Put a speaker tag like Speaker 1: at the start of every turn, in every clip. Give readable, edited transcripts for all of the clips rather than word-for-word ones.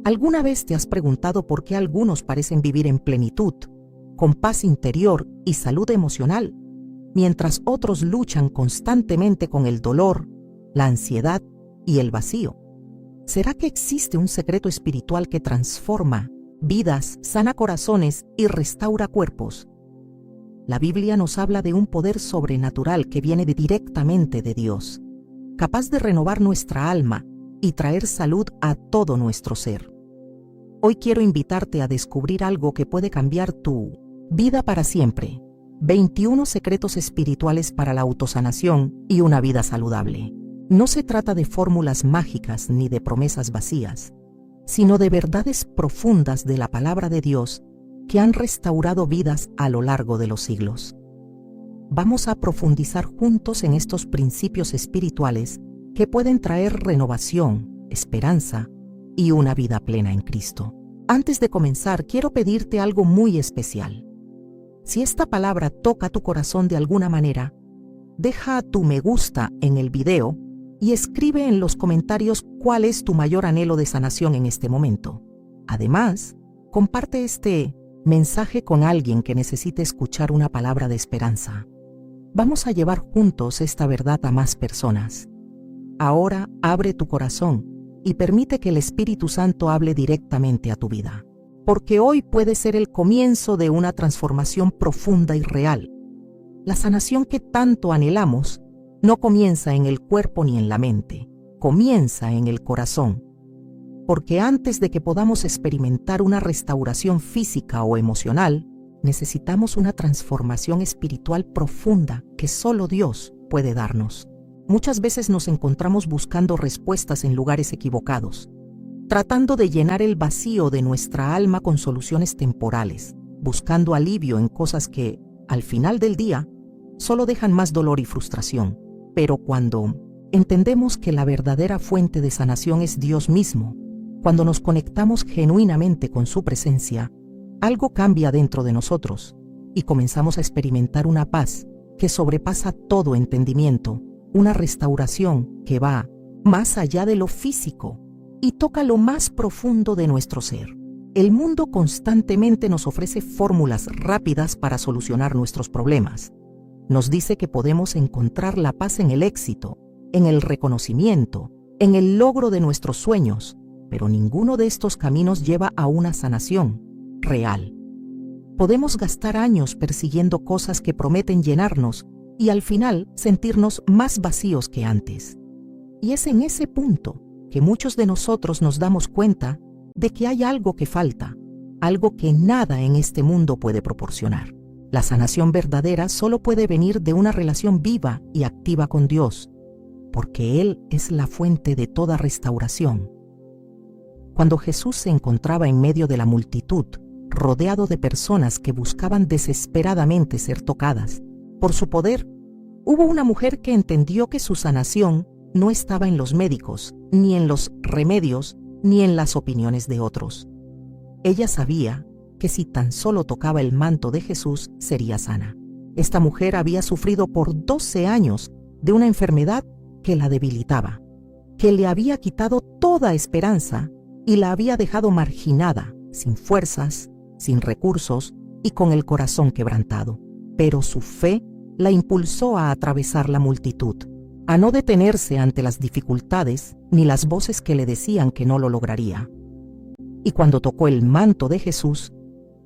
Speaker 1: ¿Alguna vez te has preguntado por qué algunos parecen vivir en plenitud, con paz interior y salud emocional, mientras otros luchan constantemente con el dolor, la ansiedad y el vacío? ¿Será que existe un secreto espiritual que transforma vidas, sana corazones y restaura cuerpos? La Biblia nos habla de un poder sobrenatural que viene directamente de Dios, capaz de renovar nuestra alma y traer salud a todo nuestro ser. Hoy quiero invitarte a descubrir algo que puede cambiar tu vida para siempre. 21 secretos espirituales para la autosanación y una vida saludable. No se trata de fórmulas mágicas ni de promesas vacías, sino de verdades profundas de la palabra de Dios que han restaurado vidas a lo largo de los siglos. Vamos a profundizar juntos en estos principios espirituales que pueden traer renovación, esperanza y una vida plena en Cristo. Antes de comenzar, quiero pedirte algo muy especial. Si esta palabra toca tu corazón de alguna manera, deja tu me gusta en el video y escribe en los comentarios cuál es tu mayor anhelo de sanación en este momento. Además, comparte este mensaje con alguien que necesite escuchar una palabra de esperanza. Vamos a llevar juntos esta verdad a más personas. Ahora abre tu corazón y permite que el Espíritu Santo hable directamente a tu vida, porque hoy puede ser el comienzo de una transformación profunda y real. La sanación que tanto anhelamos no comienza en el cuerpo ni en la mente, comienza en el corazón. Porque antes de que podamos experimentar una restauración física o emocional, necesitamos una transformación espiritual profunda que solo Dios puede darnos. Muchas veces nos encontramos buscando respuestas en lugares equivocados, tratando de llenar el vacío de nuestra alma con soluciones temporales, buscando alivio en cosas que, al final del día, solo dejan más dolor y frustración. Pero cuando entendemos que la verdadera fuente de sanación es Dios mismo, cuando nos conectamos genuinamente con su presencia, algo cambia dentro de nosotros y comenzamos a experimentar una paz que sobrepasa todo entendimiento, una restauración que va más allá de lo físico y toca lo más profundo de nuestro ser. El mundo constantemente nos ofrece fórmulas rápidas para solucionar nuestros problemas. Nos dice que podemos encontrar la paz en el éxito, en el reconocimiento, en el logro de nuestros sueños, pero ninguno de estos caminos lleva a una sanación real. Podemos gastar años persiguiendo cosas que prometen llenarnos y al final sentirnos más vacíos que antes. Y es en ese punto que muchos de nosotros nos damos cuenta de que hay algo que falta, algo que nada en este mundo puede proporcionar. La sanación verdadera solo puede venir de una relación viva y activa con Dios, porque Él es la fuente de toda restauración. Cuando Jesús se encontraba en medio de la multitud, rodeado de personas que buscaban desesperadamente ser tocadas por su poder, hubo una mujer que entendió que su sanación no estaba en los médicos, ni en los remedios, ni en las opiniones de otros. Ella sabía que si tan solo tocaba el manto de Jesús, sería sana. Esta mujer había sufrido por 12 años de una enfermedad que la debilitaba, que le había quitado toda esperanza y la había dejado marginada, sin fuerzas, sin recursos y con el corazón quebrantado. Pero su fe la impulsó a atravesar la multitud, a no detenerse ante las dificultades ni las voces que le decían que no lo lograría. Y cuando tocó el manto de Jesús,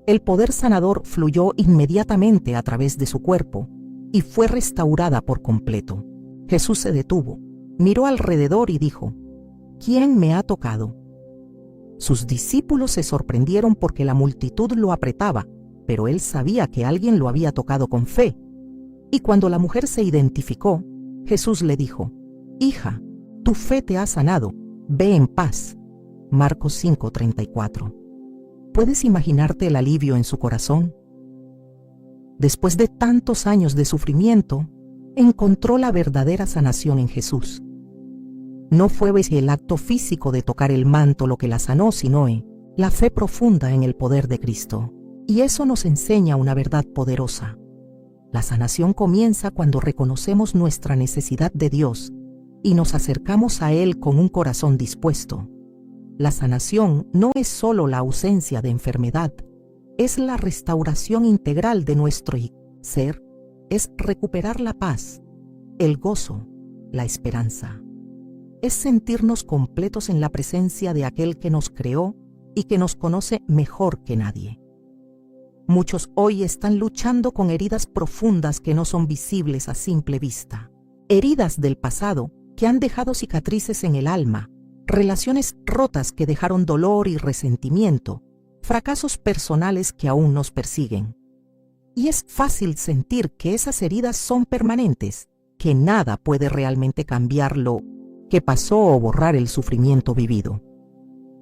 Speaker 1: el poder sanador fluyó inmediatamente a través de su cuerpo y fue restaurada por completo. Jesús se detuvo, miró alrededor y dijo: ¿Quién me ha tocado? Sus discípulos se sorprendieron porque la multitud lo apretaba, pero él sabía que alguien lo había tocado con fe. Y cuando la mujer se identificó, Jesús le dijo: Hija, tu fe te ha sanado, ve en paz. Marcos 5:34. ¿Puedes imaginarte el alivio en su corazón? Después de tantos años de sufrimiento, encontró la verdadera sanación en Jesús. No fue el acto físico de tocar el manto lo que la sanó, sino la fe profunda en el poder de Cristo. Y eso nos enseña una verdad poderosa. La sanación comienza cuando reconocemos nuestra necesidad de Dios y nos acercamos a Él con un corazón dispuesto. La sanación no es solo la ausencia de enfermedad, es la restauración integral de nuestro ser, es recuperar la paz, el gozo, la esperanza. Es sentirnos completos en la presencia de aquel que nos creó y que nos conoce mejor que nadie. Muchos hoy están luchando con heridas profundas que no son visibles a simple vista. Heridas del pasado que han dejado cicatrices en el alma, relaciones rotas que dejaron dolor y resentimiento, fracasos personales que aún nos persiguen. Y es fácil sentir que esas heridas son permanentes, que nada puede realmente cambiarlo que pasó o borrar el sufrimiento vivido.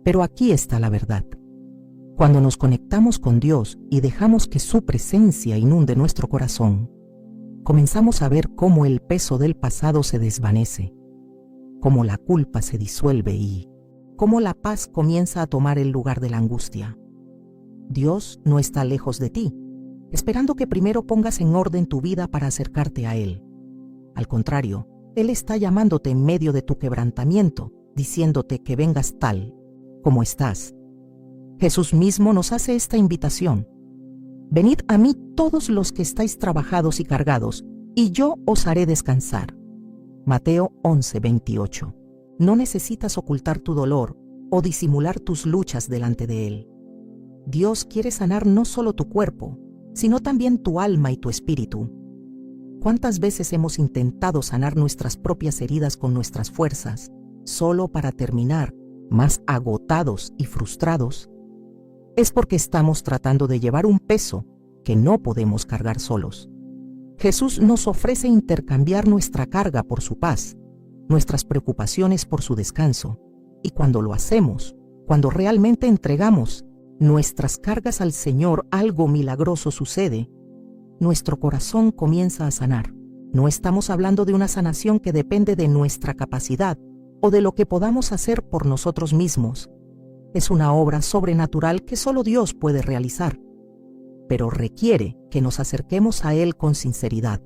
Speaker 1: Pero aquí está la verdad. Cuando nos conectamos con Dios y dejamos que su presencia inunde nuestro corazón, comenzamos a ver cómo el peso del pasado se desvanece, cómo la culpa se disuelve y cómo la paz comienza a tomar el lugar de la angustia. Dios no está lejos de ti, esperando que primero pongas en orden tu vida para acercarte a Él. Al contrario, Él está llamándote en medio de tu quebrantamiento, diciéndote que vengas tal como estás. Jesús mismo nos hace esta invitación: venid a mí todos los que estáis trabajados y cargados, y yo os haré descansar. Mateo 11:28. No necesitas ocultar tu dolor o disimular tus luchas delante de Él. Dios quiere sanar no solo tu cuerpo, sino también tu alma y tu espíritu. ¿Cuántas veces hemos intentado sanar nuestras propias heridas con nuestras fuerzas, solo para terminar más agotados y frustrados? Es porque estamos tratando de llevar un peso que no podemos cargar solos. Jesús nos ofrece intercambiar nuestra carga por su paz, nuestras preocupaciones por su descanso, y cuando lo hacemos, cuando realmente entregamos nuestras cargas al Señor, algo milagroso sucede. Nuestro corazón comienza a sanar. No estamos hablando de una sanación que depende de nuestra capacidad o de lo que podamos hacer por nosotros mismos. Es una obra sobrenatural que solo Dios puede realizar, pero requiere que nos acerquemos a Él con sinceridad,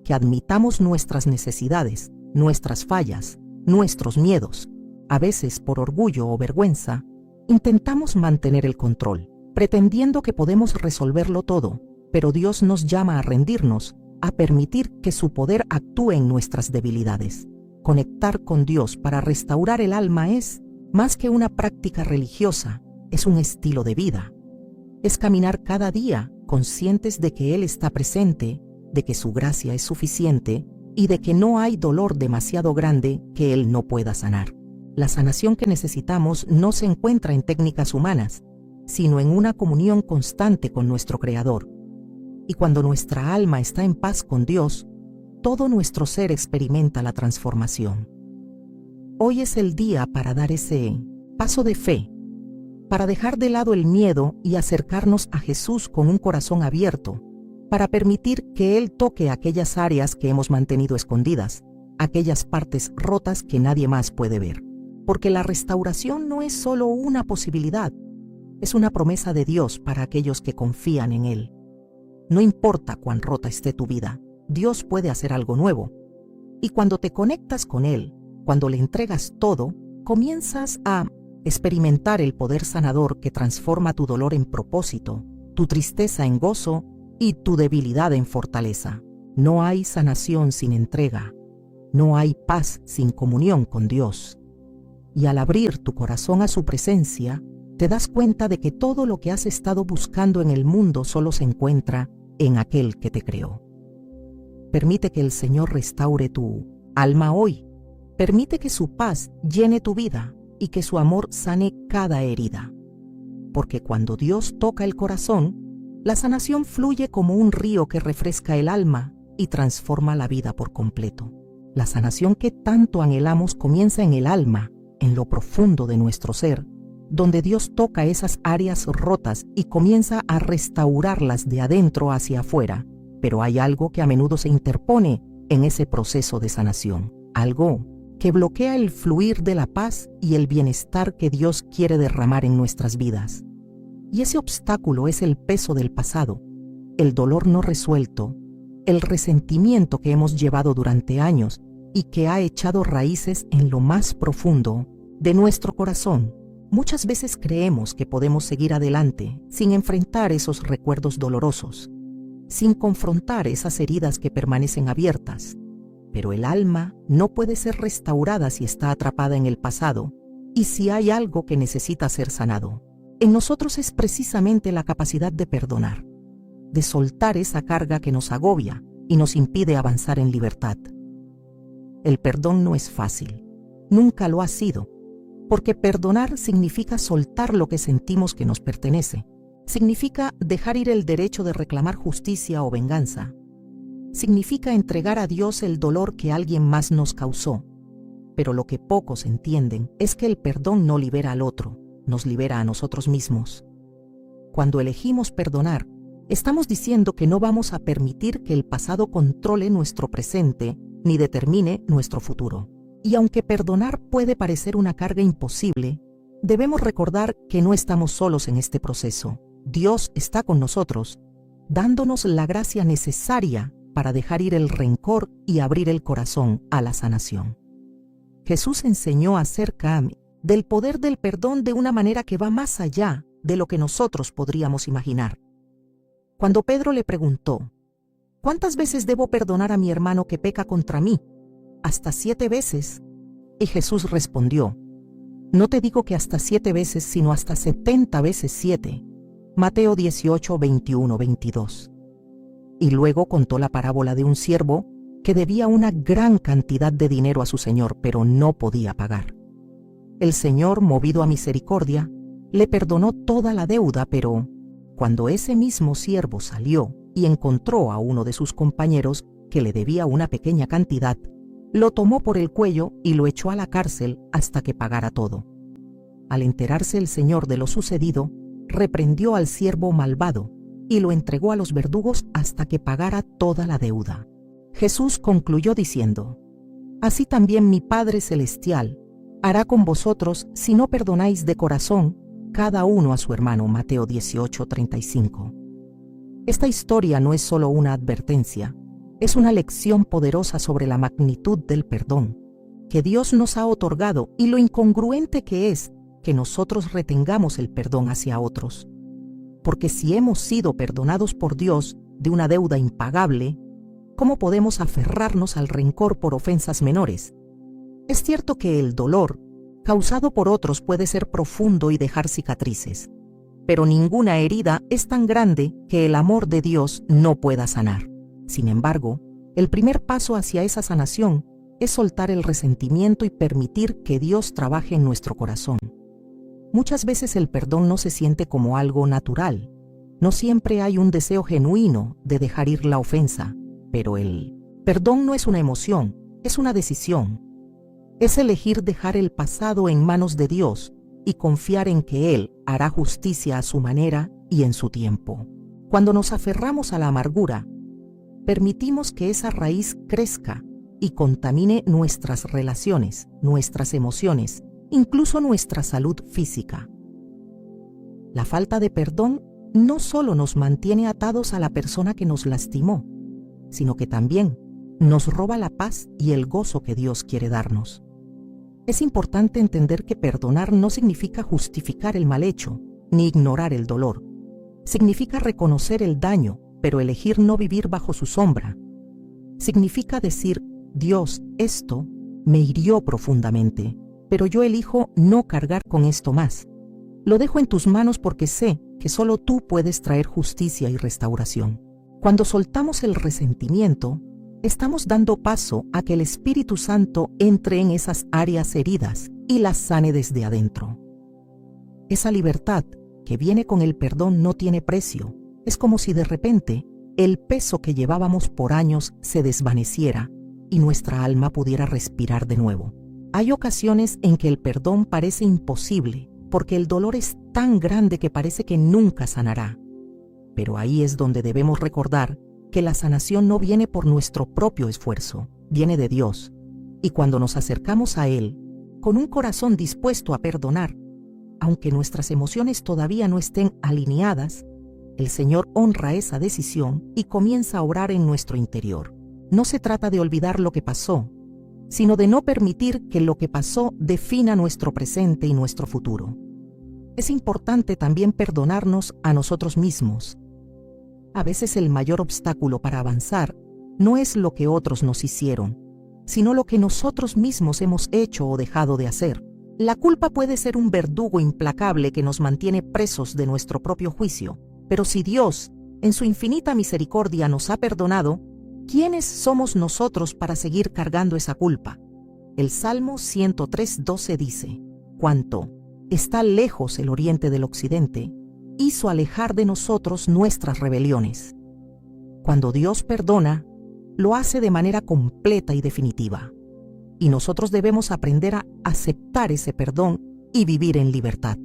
Speaker 1: que admitamos nuestras necesidades, nuestras fallas, nuestros miedos. A veces, por orgullo o vergüenza, intentamos mantener el control, pretendiendo que podemos resolverlo todo, pero Dios nos llama a rendirnos, a permitir que su poder actúe en nuestras debilidades. Conectar con Dios para restaurar el alma es más que una práctica religiosa, es un estilo de vida. Es caminar cada día conscientes de que Él está presente, de que su gracia es suficiente y de que no hay dolor demasiado grande que Él no pueda sanar. La sanación que necesitamos no se encuentra en técnicas humanas, sino en una comunión constante con nuestro Creador. Y cuando nuestra alma está en paz con Dios, todo nuestro ser experimenta la transformación. Hoy es el día para dar ese paso de fe, para dejar de lado el miedo y acercarnos a Jesús con un corazón abierto, para permitir que Él toque aquellas áreas que hemos mantenido escondidas, aquellas partes rotas que nadie más puede ver. Porque la restauración no es solo una posibilidad, es una promesa de Dios para aquellos que confían en Él. No importa cuán rota esté tu vida, Dios puede hacer algo nuevo. Y cuando te conectas con Él, cuando le entregas todo, comienzas a experimentar el poder sanador que transforma tu dolor en propósito, tu tristeza en gozo y tu debilidad en fortaleza. No hay sanación sin entrega, no hay paz sin comunión con Dios. Y al abrir tu corazón a su presencia, te das cuenta de que todo lo que has estado buscando en el mundo solo se encuentra en aquel que te creó. Permite que el Señor restaure tu alma hoy. Permite que su paz llene tu vida y que su amor sane cada herida. Porque cuando Dios toca el corazón, la sanación fluye como un río que refresca el alma y transforma la vida por completo. La sanación que tanto anhelamos comienza en el alma, en lo profundo de nuestro ser, donde Dios toca esas áreas rotas y comienza a restaurarlas de adentro hacia afuera. Pero hay algo que a menudo se interpone en ese proceso de sanación, algo que bloquea el fluir de la paz y el bienestar que Dios quiere derramar en nuestras vidas. Y ese obstáculo es el peso del pasado, el dolor no resuelto, el resentimiento que hemos llevado durante años y que ha echado raíces en lo más profundo de nuestro corazón. Muchas veces creemos que podemos seguir adelante sin enfrentar esos recuerdos dolorosos, sin confrontar esas heridas que permanecen abiertas. Pero el alma no puede ser restaurada si está atrapada en el pasado y si hay algo que necesita ser sanado. En nosotros es precisamente la capacidad de perdonar, de soltar esa carga que nos agobia y nos impide avanzar en libertad. El perdón no es fácil, nunca lo ha sido, porque perdonar significa soltar lo que sentimos que nos pertenece, significa dejar ir el derecho de reclamar justicia o venganza, significa entregar a Dios el dolor que alguien más nos causó. Pero lo que pocos entienden es que el perdón no libera al otro, nos libera a nosotros mismos. Cuando elegimos perdonar, estamos diciendo que no vamos a permitir que el pasado controle nuestro presente ni determine nuestro futuro. Y aunque perdonar puede parecer una carga imposible, debemos recordar que no estamos solos en este proceso. Dios está con nosotros, dándonos la gracia necesaria para dejar ir el rencor y abrir el corazón a la sanación. Jesús enseñó acerca del poder del perdón de una manera que va más allá de lo que nosotros podríamos imaginar. Cuando Pedro le preguntó, ¿cuántas veces debo perdonar a mi hermano que peca contra mí? ¿Hasta 7 veces? Y Jesús respondió, no te digo que hasta 7 veces, sino hasta 70 veces 7. Mateo 18, 21, 22. Y luego contó la parábola de un siervo que debía una gran cantidad de dinero a su señor, pero no podía pagar. El Señor, movido a misericordia, le perdonó toda la deuda, pero cuando ese mismo siervo salió y encontró a uno de sus compañeros que le debía una pequeña cantidad, lo tomó por el cuello y lo echó a la cárcel hasta que pagara todo. Al enterarse el Señor de lo sucedido, reprendió al siervo malvado y lo entregó a los verdugos hasta que pagara toda la deuda. Jesús concluyó diciendo, así también mi Padre Celestial hará con vosotros si no perdonáis de corazón cada uno a su hermano. Mateo 18, 35. Esta historia no es solo una advertencia, es una lección poderosa sobre la magnitud del perdón que Dios nos ha otorgado y lo incongruente que es que nosotros retengamos el perdón hacia otros. Porque si hemos sido perdonados por Dios de una deuda impagable, ¿cómo podemos aferrarnos al rencor por ofensas menores? Es cierto que el dolor causado por otros puede ser profundo y dejar cicatrices, pero ninguna herida es tan grande que el amor de Dios no pueda sanar. Sin embargo, el primer paso hacia esa sanación es soltar el resentimiento y permitir que Dios trabaje en nuestro corazón. Muchas veces el perdón no se siente como algo natural. No siempre hay un deseo genuino de dejar ir la ofensa, pero el perdón no es una emoción, es una decisión. Es elegir dejar el pasado en manos de Dios y confiar en que Él hará justicia a su manera y en su tiempo. Cuando nos aferramos a la amargura, permitimos que esa raíz crezca y contamine nuestras relaciones, nuestras emociones, incluso nuestra salud física. La falta de perdón no solo nos mantiene atados a la persona que nos lastimó, sino que también nos roba la paz y el gozo que Dios quiere darnos. Es importante entender que perdonar no significa justificar el mal hecho, ni ignorar el dolor. Significa reconocer el daño, pero elegir no vivir bajo su sombra. Significa decir, Dios, esto me hirió profundamente, pero yo elijo no cargar con esto más. Lo dejo en tus manos porque sé que solo tú puedes traer justicia y restauración. Cuando soltamos el resentimiento, estamos dando paso a que el Espíritu Santo entre en esas áreas heridas y las sane desde adentro. Esa libertad que viene con el perdón no tiene precio. Es como si de repente el peso que llevábamos por años se desvaneciera y nuestra alma pudiera respirar de nuevo. Hay ocasiones en que el perdón parece imposible porque el dolor es tan grande que parece que nunca sanará. Pero ahí es donde debemos recordar que la sanación no viene por nuestro propio esfuerzo, viene de Dios. Y cuando nos acercamos a Él, con un corazón dispuesto a perdonar, aunque nuestras emociones todavía no estén alineadas, el Señor honra esa decisión y comienza a obrar en nuestro interior. No se trata de olvidar lo que pasó, sino de no permitir que lo que pasó defina nuestro presente y nuestro futuro. es importante también perdonarnos a nosotros mismos. A veces el mayor obstáculo para avanzar no es lo que otros nos hicieron, sino lo que nosotros mismos hemos hecho o dejado de hacer. La culpa puede ser un verdugo implacable que nos mantiene presos de nuestro propio juicio, pero si Dios, en su infinita misericordia, nos ha perdonado, ¿quiénes somos nosotros para seguir cargando esa culpa? El Salmo 103:12 dice: «Cuánto está lejos el oriente del occidente, hizo alejar de nosotros nuestras rebeliones». Cuando Dios perdona, lo hace de manera completa y definitiva. Y nosotros debemos aprender a aceptar ese perdón y vivir en libertad.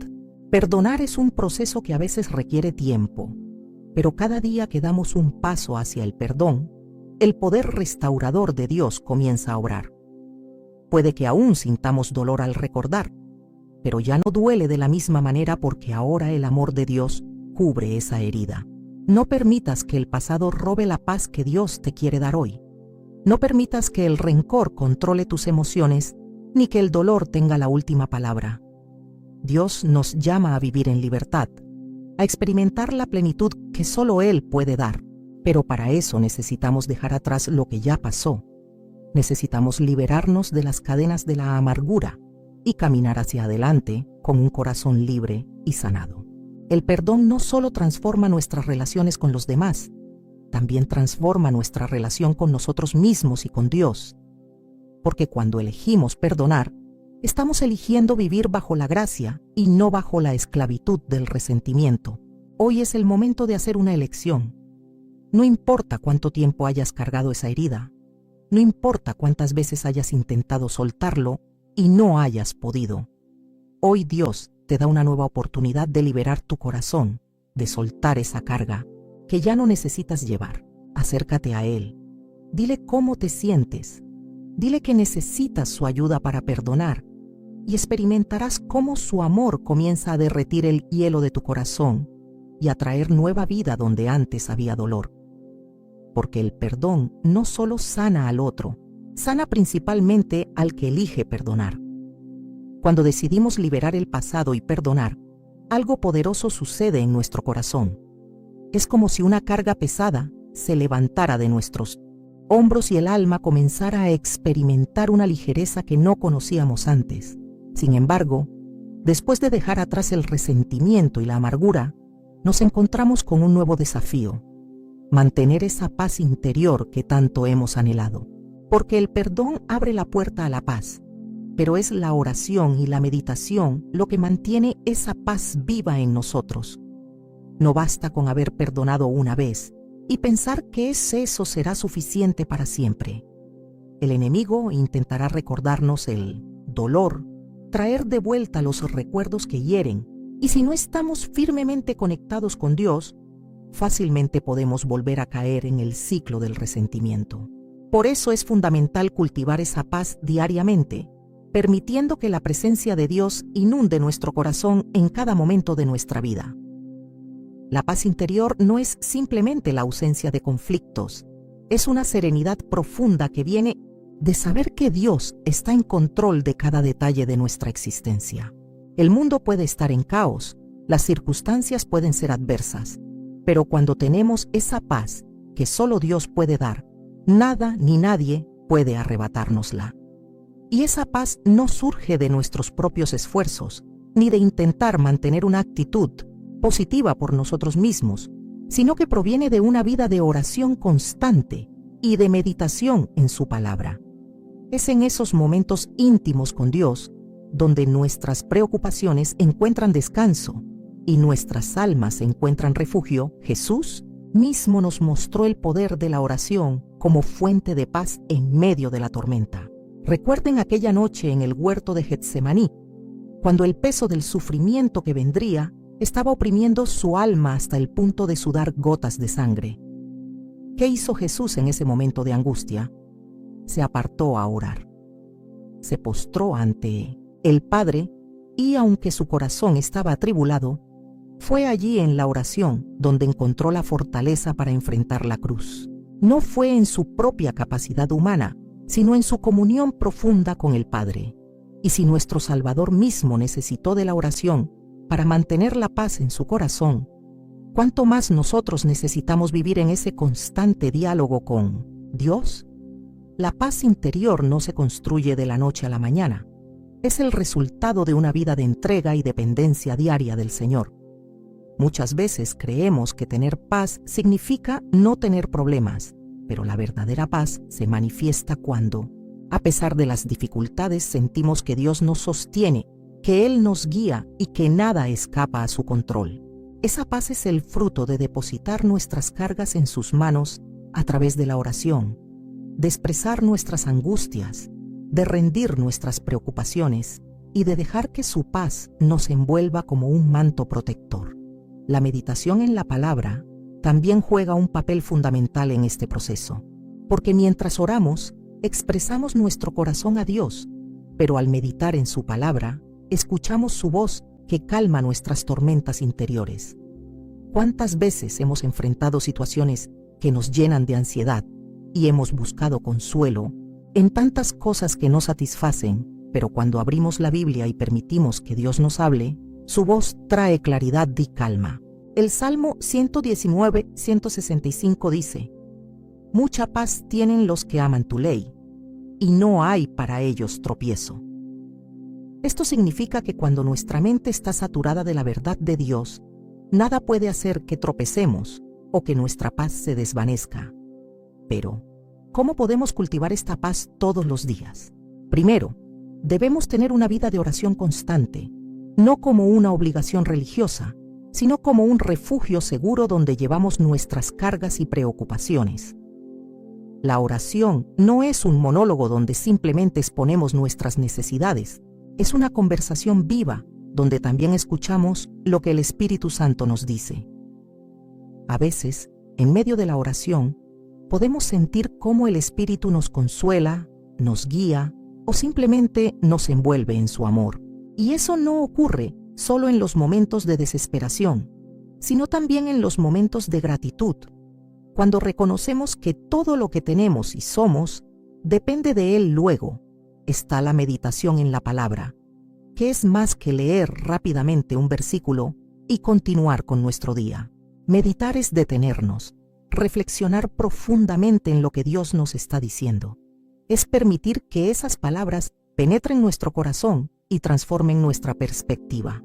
Speaker 1: Perdonar es un proceso que a veces requiere tiempo, pero cada día que damos un paso hacia el perdón, el poder restaurador de Dios comienza a obrar. Puede que aún sintamos dolor al recordar, pero ya no duele de la misma manera porque ahora el amor de Dios cubre esa herida. No permitas que el pasado robe la paz que Dios te quiere dar hoy. No permitas que el rencor controle tus emociones, ni que el dolor tenga la última palabra. Dios nos llama a vivir en libertad, a experimentar la plenitud que solo Él puede dar. Pero para eso necesitamos dejar atrás lo que ya pasó. Necesitamos liberarnos de las cadenas de la amargura y caminar hacia adelante con un corazón libre y sanado. El perdón no solo transforma nuestras relaciones con los demás, también transforma nuestra relación con nosotros mismos y con Dios. Porque cuando elegimos perdonar, estamos eligiendo vivir bajo la gracia y no bajo la esclavitud del resentimiento. Hoy es el momento de hacer una elección. No importa cuánto tiempo hayas cargado esa herida, no importa cuántas veces hayas intentado soltarlo y no hayas podido. Hoy Dios te da una nueva oportunidad de liberar tu corazón, de soltar esa carga que ya no necesitas llevar. Acércate a Él. Dile cómo te sientes. Dile que necesitas su ayuda para perdonar y experimentarás cómo su amor comienza a derretir el hielo de tu corazón y a traer nueva vida donde antes había dolor. Porque el perdón no solo sana al otro, sana principalmente al que elige perdonar. Cuando decidimos liberar el pasado y perdonar, algo poderoso sucede en nuestro corazón. Es como si una carga pesada se levantara de nuestros hombros y el alma comenzara a experimentar una ligereza que no conocíamos antes. Sin embargo, después de dejar atrás el resentimiento y la amargura, nos encontramos con un nuevo desafío: mantener esa paz interior que tanto hemos anhelado. Porque el perdón abre la puerta a la paz, pero es la oración y la meditación lo que mantiene esa paz viva en nosotros. No basta con haber perdonado una vez y pensar que eso será suficiente para siempre. El enemigo intentará recordarnos el dolor, traer de vuelta los recuerdos que hieren, y si no estamos firmemente conectados con Dios, fácilmente podemos volver a caer en el ciclo del resentimiento. Por eso es fundamental cultivar esa paz diariamente, permitiendo que la presencia de Dios inunde nuestro corazón en cada momento de nuestra vida. La paz interior no es simplemente la ausencia de conflictos, es una serenidad profunda que viene de saber que Dios está en control de cada detalle de nuestra existencia. El mundo puede estar en caos, las circunstancias pueden ser adversas, pero cuando tenemos esa paz que solo Dios puede dar, nada ni nadie puede arrebatárnosla. Y esa paz no surge de nuestros propios esfuerzos, ni de intentar mantener una actitud positiva por nosotros mismos, sino que proviene de una vida de oración constante y de meditación en su palabra. Es en esos momentos íntimos con Dios donde nuestras preocupaciones encuentran descanso y nuestras almas encuentran refugio. Jesús mismo nos mostró el poder de la oración como fuente de paz en medio de la tormenta. Recuerden aquella noche en el huerto de Getsemaní, cuando el peso del sufrimiento que vendría estaba oprimiendo su alma hasta el punto de sudar gotas de sangre. ¿Qué hizo Jesús en ese momento de angustia? Se apartó a orar. Se postró ante el Padre y, aunque su corazón estaba atribulado, fue allí en la oración donde encontró la fortaleza para enfrentar la cruz. No fue en su propia capacidad humana, sino en su comunión profunda con el Padre. Y si nuestro Salvador mismo necesitó de la oración, para mantener la paz en su corazón, ¿cuánto más nosotros necesitamos vivir en ese constante diálogo con Dios? La paz interior no se construye de la noche a la mañana. Es el resultado de una vida de entrega y dependencia diaria del Señor. Muchas veces creemos que tener paz significa no tener problemas, pero la verdadera paz se manifiesta cuando, a pesar de las dificultades, sentimos que Dios nos sostiene, que Él nos guía y que nada escapa a su control. Esa paz es el fruto de depositar nuestras cargas en sus manos a través de la oración, de expresar nuestras angustias, de rendir nuestras preocupaciones y de dejar que su paz nos envuelva como un manto protector. La meditación en la palabra también juega un papel fundamental en este proceso, porque mientras oramos, expresamos nuestro corazón a Dios, pero al meditar en su palabra, escuchamos su voz que calma nuestras tormentas interiores. ¿Cuántas veces hemos enfrentado situaciones que nos llenan de ansiedad y hemos buscado consuelo en tantas cosas que no satisfacen, pero cuando abrimos la Biblia y permitimos que Dios nos hable, su voz trae claridad y calma? El Salmo 119, 165 dice: «Mucha paz tienen los que aman tu ley, y no hay para ellos tropiezo». Esto significa que cuando nuestra mente está saturada de la verdad de Dios, nada puede hacer que tropecemos o que nuestra paz se desvanezca. Pero, ¿cómo podemos cultivar esta paz todos los días? Primero, debemos tener una vida de oración constante, no como una obligación religiosa, sino como un refugio seguro donde llevamos nuestras cargas y preocupaciones. La oración no es un monólogo donde simplemente exponemos nuestras necesidades, es una conversación viva donde también escuchamos lo que el Espíritu Santo nos dice. A veces, en medio de la oración, podemos sentir cómo el Espíritu nos consuela, nos guía o simplemente nos envuelve en su amor. Y eso no ocurre solo en los momentos de desesperación, sino también en los momentos de gratitud, cuando reconocemos que todo lo que tenemos y somos depende de Él. Luego está la meditación en la palabra, que es más que leer rápidamente un versículo y continuar con nuestro día. Meditar es detenernos, reflexionar profundamente en lo que Dios nos está diciendo. Es permitir que esas palabras penetren nuestro corazón y transformen nuestra perspectiva.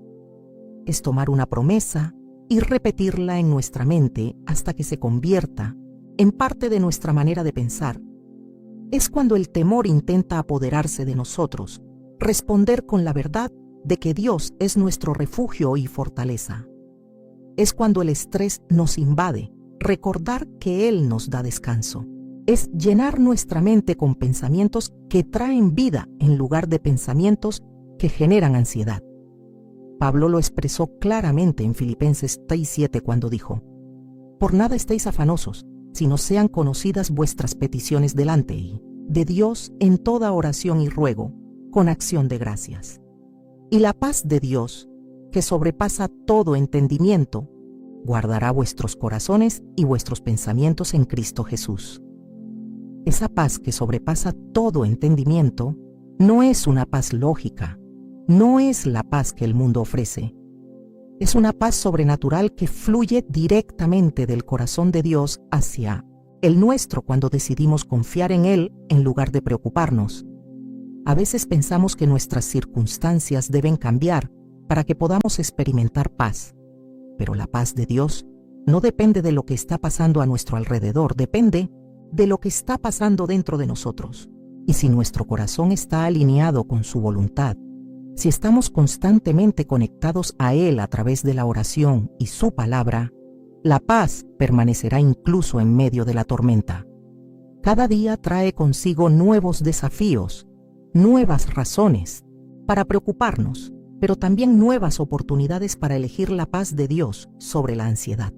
Speaker 1: Es tomar una promesa y repetirla en nuestra mente hasta que se convierta en parte de nuestra manera de pensar. Es cuando el temor intenta apoderarse de nosotros, responder con la verdad de que Dios es nuestro refugio y fortaleza. Es cuando el estrés nos invade, recordar que Él nos da descanso. Es llenar nuestra mente con pensamientos que traen vida en lugar de pensamientos que generan ansiedad. Pablo lo expresó claramente en Filipenses 6:7 cuando dijo: «Por nada estéis afanosos, sino sean conocidas vuestras peticiones delante de Dios en toda oración y ruego, con acción de gracias. Y la paz de Dios, que sobrepasa todo entendimiento, guardará vuestros corazones y vuestros pensamientos en Cristo Jesús». Esa paz que sobrepasa todo entendimiento no es una paz lógica, no es la paz que el mundo ofrece. Es una paz sobrenatural que fluye directamente del corazón de Dios hacia el nuestro cuando decidimos confiar en Él en lugar de preocuparnos. A veces pensamos que nuestras circunstancias deben cambiar para que podamos experimentar paz, pero la paz de Dios no depende de lo que está pasando a nuestro alrededor, depende de lo que está pasando dentro de nosotros. Y si nuestro corazón está alineado con su voluntad, si estamos constantemente conectados a Él a través de la oración y su palabra, la paz permanecerá incluso en medio de la tormenta. Cada día trae consigo nuevos desafíos, nuevas razones para preocuparnos, pero también nuevas oportunidades para elegir la paz de Dios sobre la ansiedad.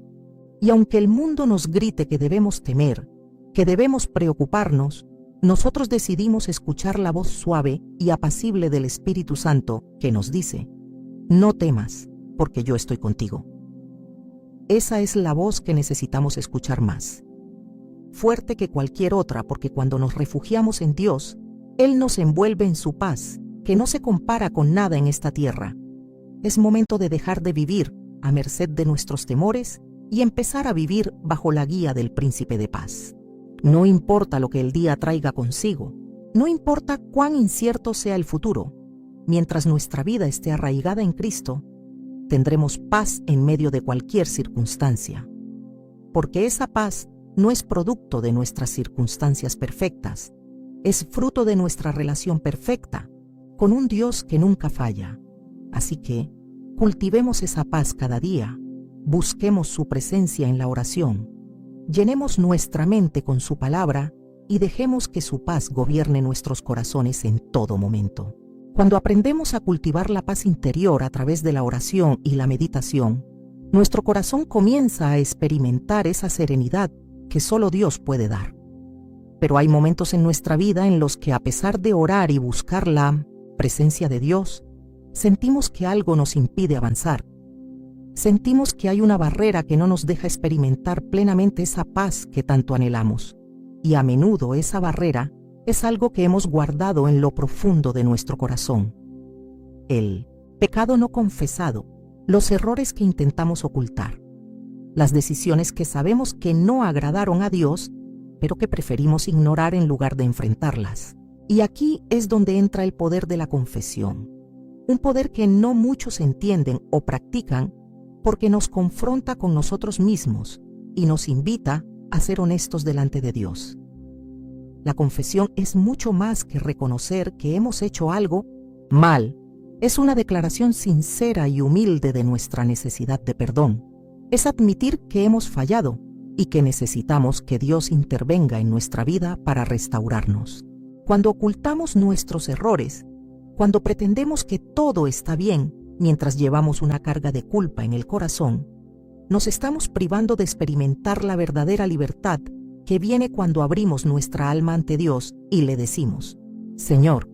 Speaker 1: Y aunque el mundo nos grite que debemos temer, que debemos preocuparnos, nosotros decidimos escuchar la voz suave y apacible del Espíritu Santo que nos dice: «No temas, porque yo estoy contigo». Esa es la voz que necesitamos escuchar más, fuerte que cualquier otra, porque cuando nos refugiamos en Dios, Él nos envuelve en su paz, que no se compara con nada en esta tierra. Es momento de dejar de vivir a merced de nuestros temores y empezar a vivir bajo la guía del Príncipe de Paz. No importa lo que el día traiga consigo, no importa cuán incierto sea el futuro, mientras nuestra vida esté arraigada en Cristo, tendremos paz en medio de cualquier circunstancia. Porque esa paz no es producto de nuestras circunstancias perfectas, es fruto de nuestra relación perfecta con un Dios que nunca falla. Así que, cultivemos esa paz cada día, busquemos su presencia en la oración, llenemos nuestra mente con su palabra y dejemos que su paz gobierne nuestros corazones en todo momento. Cuando aprendemos a cultivar la paz interior a través de la oración y la meditación, nuestro corazón comienza a experimentar esa serenidad que solo Dios puede dar. Pero hay momentos en nuestra vida en los que, a pesar de orar y buscar la presencia de Dios, sentimos que algo nos impide avanzar. Sentimos que hay una barrera que no nos deja experimentar plenamente esa paz que tanto anhelamos. Y a menudo esa barrera es algo que hemos guardado en lo profundo de nuestro corazón. El pecado no confesado, los errores que intentamos ocultar, las decisiones que sabemos que no agradaron a Dios, pero que preferimos ignorar en lugar de enfrentarlas. Y aquí es donde entra el poder de la confesión, un poder que no muchos entienden o practican porque nos confronta con nosotros mismos y nos invita a ser honestos delante de Dios. La confesión es mucho más que reconocer que hemos hecho algo mal. Es una declaración sincera y humilde de nuestra necesidad de perdón. Es admitir que hemos fallado y que necesitamos que Dios intervenga en nuestra vida para restaurarnos. Cuando ocultamos nuestros errores, cuando pretendemos que todo está bien mientras llevamos una carga de culpa en el corazón, nos estamos privando de experimentar la verdadera libertad que viene cuando abrimos nuestra alma ante Dios y le decimos: Señor,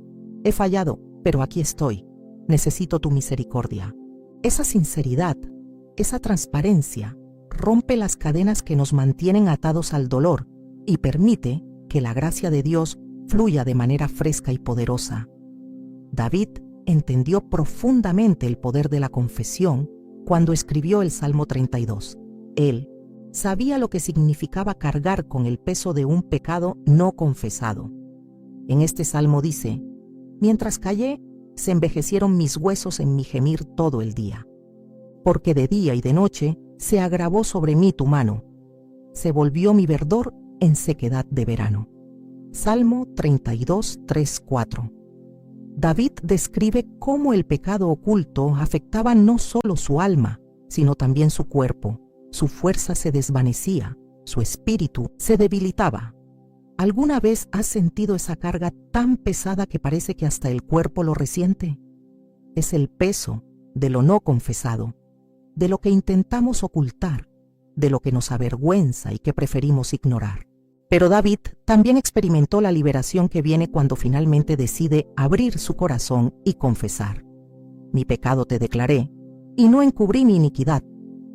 Speaker 1: he fallado, pero aquí estoy. Necesito tu misericordia. Esa sinceridad, esa transparencia, rompe las cadenas que nos mantienen atados al dolor y permite que la gracia de Dios fluya de manera fresca y poderosa. David entendió profundamente el poder de la confesión cuando escribió el Salmo 32. Él sabía lo que significaba cargar con el peso de un pecado no confesado. En este salmo dice: mientras callé, se envejecieron mis huesos en mi gemir todo el día. Porque de día y de noche se agravó sobre mí tu mano. Se volvió mi verdor en sequedad de verano. Salmo 32, 3, 4. David describe cómo el pecado oculto afectaba no solo su alma, sino también su cuerpo. Su fuerza se desvanecía, su espíritu se debilitaba. ¿Alguna vez has sentido esa carga tan pesada que parece que hasta el cuerpo lo resiente? Es el peso de lo no confesado, de lo que intentamos ocultar, de lo que nos avergüenza y que preferimos ignorar. Pero David también experimentó la liberación que viene cuando finalmente decide abrir su corazón y confesar. Mi pecado te declaré, y no encubrí mi iniquidad.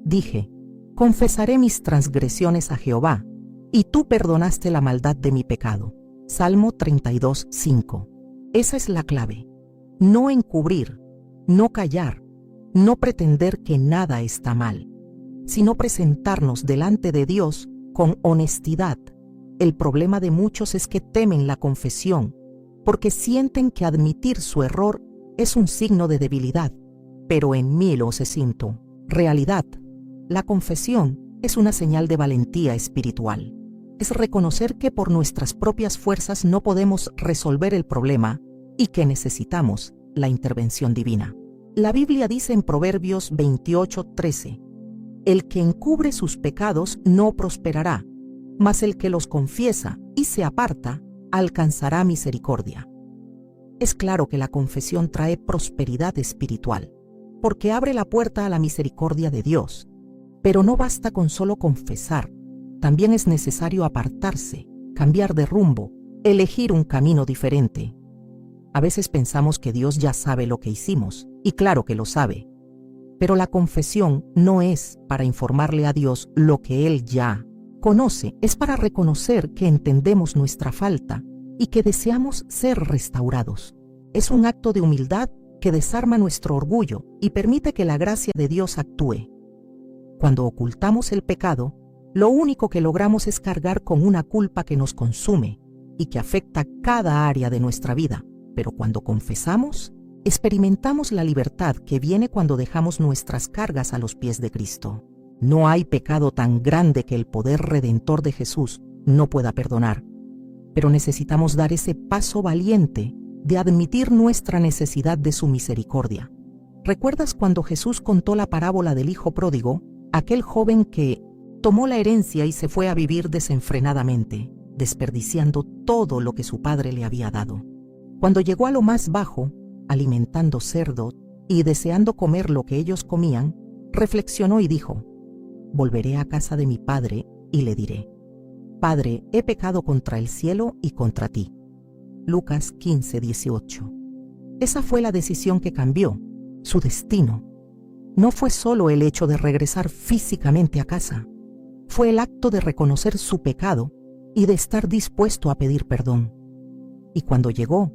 Speaker 1: Dije: confesaré mis transgresiones a Jehová, y tú perdonaste la maldad de mi pecado. Salmo 32, 5. Esa es la clave. No encubrir, no callar, no pretender que nada está mal, sino presentarnos delante de Dios con honestidad. El problema de muchos es que temen la confesión, porque sienten que admitir su error es un signo de debilidad. Pero en mí lo se siento. Realidad. La confesión es una señal de valentía espiritual. Es reconocer que por nuestras propias fuerzas no podemos resolver el problema y que necesitamos la intervención divina. La Biblia dice en Proverbios 28:13: el que encubre sus pecados no prosperará, mas el que los confiesa y se aparta alcanzará misericordia. Es claro que la confesión trae prosperidad espiritual, porque abre la puerta a la misericordia de Dios. Pero no basta con solo confesar, también es necesario apartarse, cambiar de rumbo, elegir un camino diferente. A veces pensamos que Dios ya sabe lo que hicimos, y claro que lo sabe. Pero la confesión no es para informarle a Dios lo que Él ya conoce, es para reconocer que entendemos nuestra falta y que deseamos ser restaurados. Es un acto de humildad que desarma nuestro orgullo y permite que la gracia de Dios actúe. Cuando ocultamos el pecado, lo único que logramos es cargar con una culpa que nos consume y que afecta cada área de nuestra vida. Pero cuando confesamos, experimentamos la libertad que viene cuando dejamos nuestras cargas a los pies de Cristo. No hay pecado tan grande que el poder redentor de Jesús no pueda perdonar, pero necesitamos dar ese paso valiente de admitir nuestra necesidad de su misericordia. ¿Recuerdas cuando Jesús contó la parábola del hijo pródigo, aquel joven que tomó la herencia y se fue a vivir desenfrenadamente, desperdiciando todo lo que su padre le había dado? Cuando llegó a lo más bajo, alimentando cerdos y deseando comer lo que ellos comían, reflexionó y dijo: volveré a casa de mi padre y le diré: Padre, he pecado contra el cielo y contra ti. Lucas 15:18. Esa fue la decisión que cambió su destino. No fue solo el hecho de regresar físicamente a casa, fue el acto de reconocer su pecado y de estar dispuesto a pedir perdón. Y cuando llegó,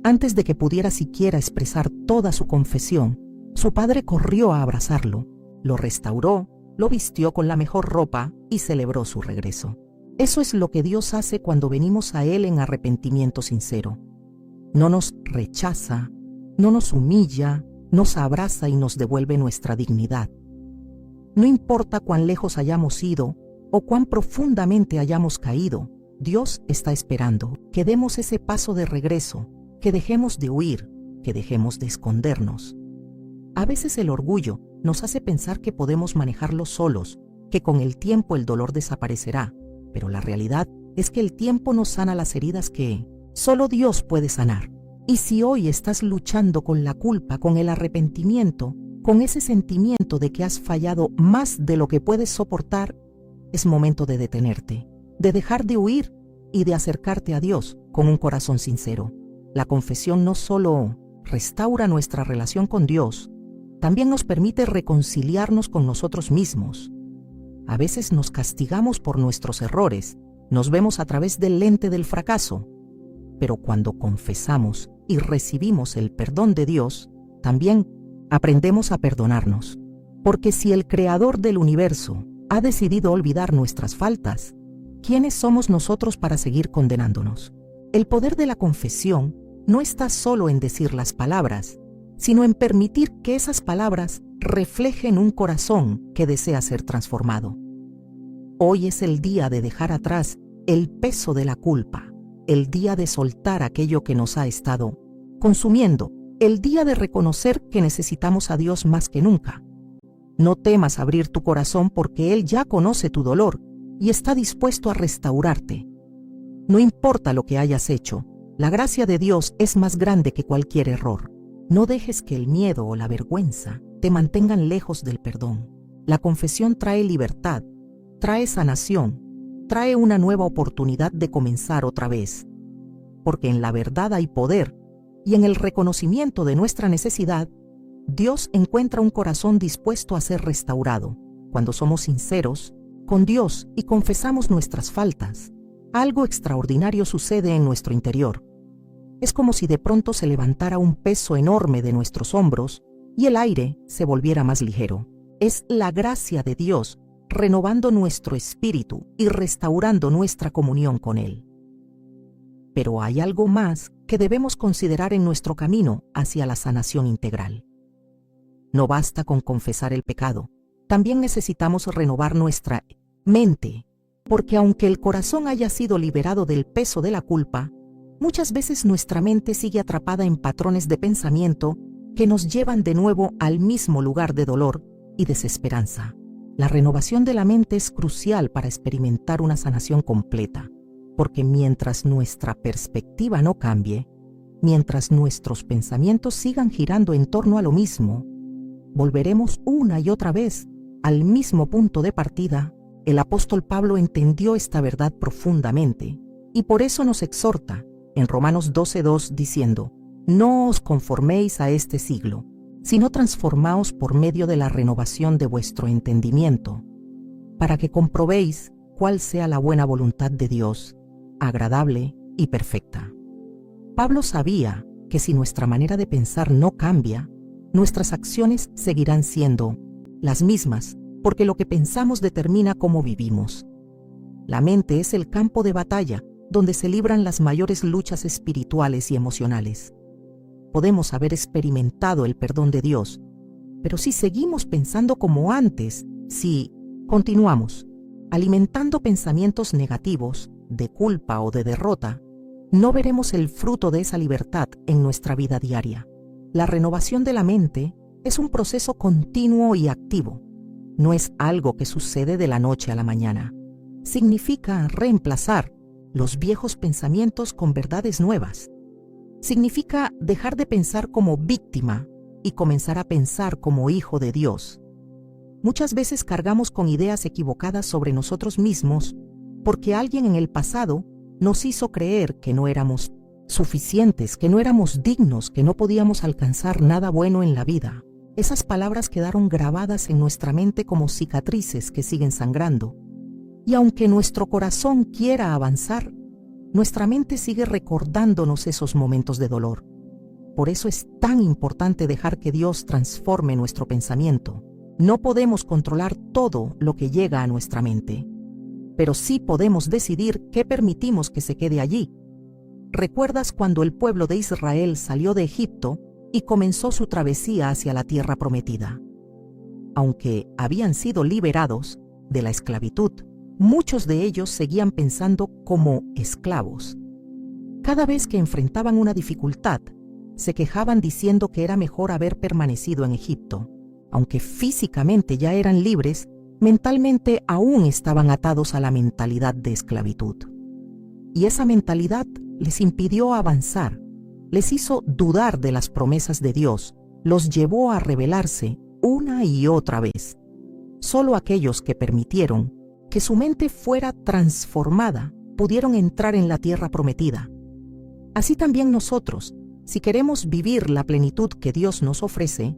Speaker 1: antes de que pudiera siquiera expresar toda su confesión, su padre corrió a abrazarlo, lo restauró, lo vistió con la mejor ropa y celebró su regreso. Eso es lo que Dios hace cuando venimos a Él en arrepentimiento sincero. No nos rechaza, no nos humilla, nos abraza y nos devuelve nuestra dignidad. No importa cuán lejos hayamos ido o cuán profundamente hayamos caído, Dios está esperando que demos ese paso de regreso, que dejemos de huir, que dejemos de escondernos. A veces el orgullo nos hace pensar que podemos manejarlo solos, que con el tiempo el dolor desaparecerá, pero la realidad es que el tiempo no sana las heridas que solo Dios puede sanar. Y si hoy estás luchando con la culpa, con el arrepentimiento, con ese sentimiento de que has fallado más de lo que puedes soportar, es momento de detenerte, de dejar de huir y de acercarte a Dios con un corazón sincero. La confesión no solo restaura nuestra relación con Dios, también nos permite reconciliarnos con nosotros mismos. A veces nos castigamos por nuestros errores, nos vemos a través del lente del fracaso, pero cuando confesamos y recibimos el perdón de Dios, también aprendemos a perdonarnos. Porque si el Creador del universo ha decidido olvidar nuestras faltas, ¿quiénes somos nosotros para seguir condenándonos? El poder de la confesión no está solo en decir las palabras, sino en permitir que esas palabras reflejen un corazón que desea ser transformado. Hoy es el día de dejar atrás el peso de la culpa, el día de soltar aquello que nos ha estado consumiendo, el día de reconocer que necesitamos a Dios más que nunca. No temas abrir tu corazón porque Él ya conoce tu dolor y está dispuesto a restaurarte. No importa lo que hayas hecho, la gracia de Dios es más grande que cualquier error. No dejes que el miedo o la vergüenza te mantengan lejos del perdón. La confesión trae libertad, trae sanación, trae una nueva oportunidad de comenzar otra vez. Porque en la verdad hay poder, y en el reconocimiento de nuestra necesidad, Dios encuentra un corazón dispuesto a ser restaurado. Cuando somos sinceros con Dios y confesamos nuestras faltas, algo extraordinario sucede en nuestro interior. Es como si de pronto se levantara un peso enorme de nuestros hombros y el aire se volviera más ligero. Es la gracia de Dios renovando nuestro espíritu y restaurando nuestra comunión con Él. Pero hay algo más que debemos considerar en nuestro camino hacia la sanación integral. No basta con confesar el pecado, también necesitamos renovar nuestra mente, porque aunque el corazón haya sido liberado del peso de la culpa, muchas veces nuestra mente sigue atrapada en patrones de pensamiento que nos llevan de nuevo al mismo lugar de dolor y desesperanza. La renovación de la mente es crucial para experimentar una sanación completa, porque mientras nuestra perspectiva no cambie, mientras nuestros pensamientos sigan girando en torno a lo mismo, volveremos una y otra vez al mismo punto de partida. El apóstol Pablo entendió esta verdad profundamente y por eso nos exhorta en Romanos 12:2 diciendo: no os conforméis a este siglo, sino transformaos por medio de la renovación de vuestro entendimiento, para que comprobéis cuál sea la buena voluntad de Dios, agradable y perfecta. Pablo sabía que si nuestra manera de pensar no cambia, nuestras acciones seguirán siendo las mismas, porque lo que pensamos determina cómo vivimos. La mente es el campo de batalla donde se libran las mayores luchas espirituales y emocionales. Podemos haber experimentado el perdón de Dios, pero si seguimos pensando como antes, si continuamos alimentando pensamientos negativos, de culpa o de derrota, no veremos el fruto de esa libertad en nuestra vida diaria. La renovación de la mente es un proceso continuo y activo. No es algo que sucede de la noche a la mañana. Significa reemplazar los viejos pensamientos con verdades nuevas. Significa dejar de pensar como víctima y comenzar a pensar como hijo de Dios. Muchas veces cargamos con ideas equivocadas sobre nosotros mismos porque alguien en el pasado nos hizo creer que no éramos suficientes, que no éramos dignos, que no podíamos alcanzar nada bueno en la vida. Esas palabras quedaron grabadas en nuestra mente como cicatrices que siguen sangrando. Y aunque nuestro corazón quiera avanzar, nuestra mente sigue recordándonos esos momentos de dolor. Por eso es tan importante dejar que Dios transforme nuestro pensamiento. No podemos controlar todo lo que llega a nuestra mente, pero sí podemos decidir qué permitimos que se quede allí. ¿Recuerdas cuando el pueblo de Israel salió de Egipto y comenzó su travesía hacia la tierra prometida? Aunque habían sido liberados de la esclavitud, muchos de ellos seguían pensando como esclavos. Cada vez que enfrentaban una dificultad, se quejaban diciendo que era mejor haber permanecido en Egipto. Aunque físicamente ya eran libres, mentalmente aún estaban atados a la mentalidad de esclavitud. Y esa mentalidad les impidió avanzar, les hizo dudar de las promesas de Dios, los llevó a rebelarse una y otra vez. Solo aquellos que permitieron que su mente fuera transformada pudieron entrar en la tierra prometida. Así también nosotros, si queremos vivir la plenitud que Dios nos ofrece,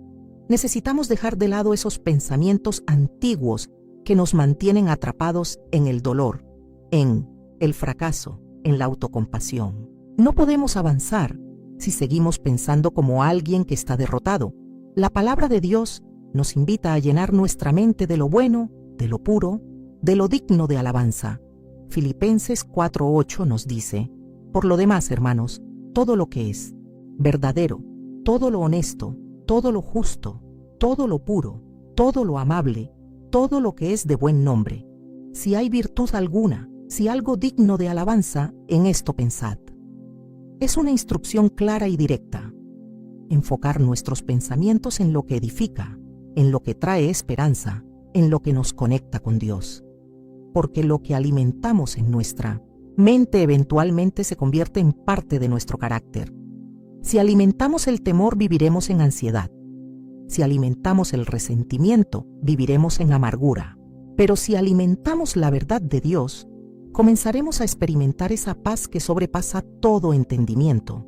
Speaker 1: necesitamos dejar de lado esos pensamientos antiguos que nos mantienen atrapados en el dolor, en el fracaso, en la autocompasión. No podemos avanzar si seguimos pensando como alguien que está derrotado. La palabra de Dios nos invita a llenar nuestra mente de lo bueno, de lo puro, de lo digno de alabanza. Filipenses 4:8 nos dice: por lo demás, hermanos, todo lo que es verdadero, todo lo honesto, todo lo justo, todo lo puro, todo lo amable, todo lo que es de buen nombre. Si hay virtud alguna, si algo digno de alabanza, en esto pensad. Es una instrucción clara y directa. Enfocar nuestros pensamientos en lo que edifica, en lo que trae esperanza, en lo que nos conecta con Dios. Porque lo que alimentamos en nuestra mente eventualmente se convierte en parte de nuestro carácter. Si alimentamos el temor, viviremos en ansiedad. Si alimentamos el resentimiento, viviremos en amargura. Pero si alimentamos la verdad de Dios, comenzaremos a experimentar esa paz que sobrepasa todo entendimiento.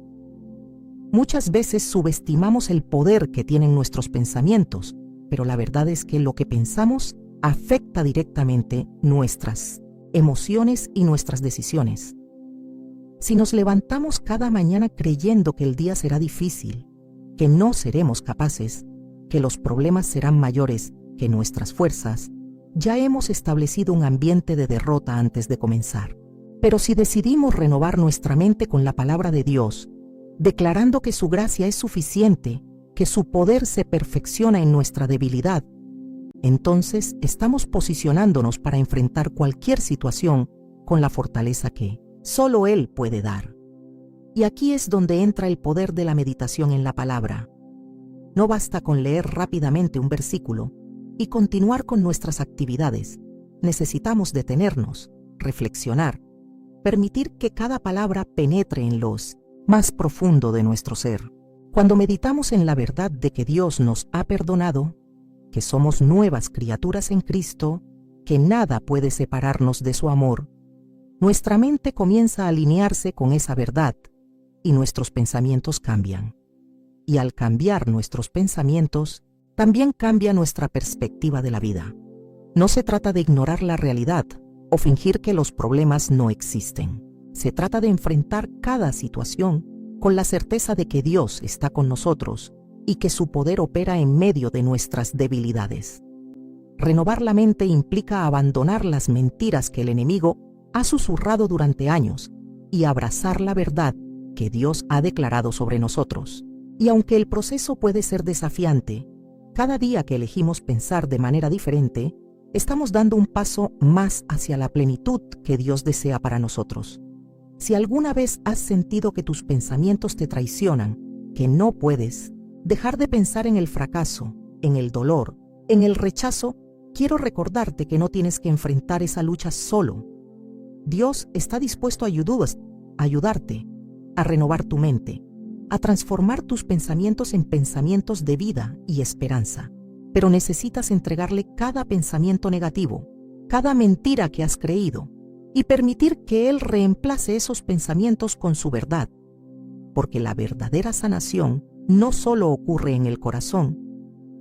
Speaker 1: Muchas veces subestimamos el poder que tienen nuestros pensamientos, pero la verdad es que lo que pensamos afecta directamente nuestras emociones y nuestras decisiones. Si nos levantamos cada mañana creyendo que el día será difícil, que no seremos capaces, que los problemas serán mayores que nuestras fuerzas, ya hemos establecido un ambiente de derrota antes de comenzar. Pero si decidimos renovar nuestra mente con la palabra de Dios, declarando que su gracia es suficiente, que su poder se perfecciona en nuestra debilidad, entonces estamos posicionándonos para enfrentar cualquier situación con la fortaleza que solo Él puede dar. Y aquí es donde entra el poder de la meditación en la palabra. No basta con leer rápidamente un versículo y continuar con nuestras actividades. Necesitamos detenernos, reflexionar, permitir que cada palabra penetre en lo más profundo de nuestro ser. Cuando meditamos en la verdad de que Dios nos ha perdonado, que somos nuevas criaturas en Cristo, que nada puede separarnos de su amor, nuestra mente comienza a alinearse con esa verdad y nuestros pensamientos cambian. Y al cambiar nuestros pensamientos, también cambia nuestra perspectiva de la vida. No se trata de ignorar la realidad o fingir que los problemas no existen. Se trata de enfrentar cada situación con la certeza de que Dios está con nosotros y que su poder opera en medio de nuestras debilidades. Renovar la mente implica abandonar las mentiras que el enemigo ha susurrado durante años y abrazar la verdad que Dios ha declarado sobre nosotros. Y aunque el proceso puede ser desafiante, cada día que elegimos pensar de manera diferente, estamos dando un paso más hacia la plenitud que Dios desea para nosotros. Si alguna vez has sentido que tus pensamientos te traicionan, que no puedes dejar de pensar en el fracaso, en el dolor, en el rechazo, quiero recordarte que no tienes que enfrentar esa lucha solo. Dios está dispuesto a ayudarte a renovar tu mente, a transformar tus pensamientos en pensamientos de vida y esperanza. Pero necesitas entregarle cada pensamiento negativo, cada mentira que has creído, y permitir que Él reemplace esos pensamientos con su verdad. Porque la verdadera sanación no solo ocurre en el corazón,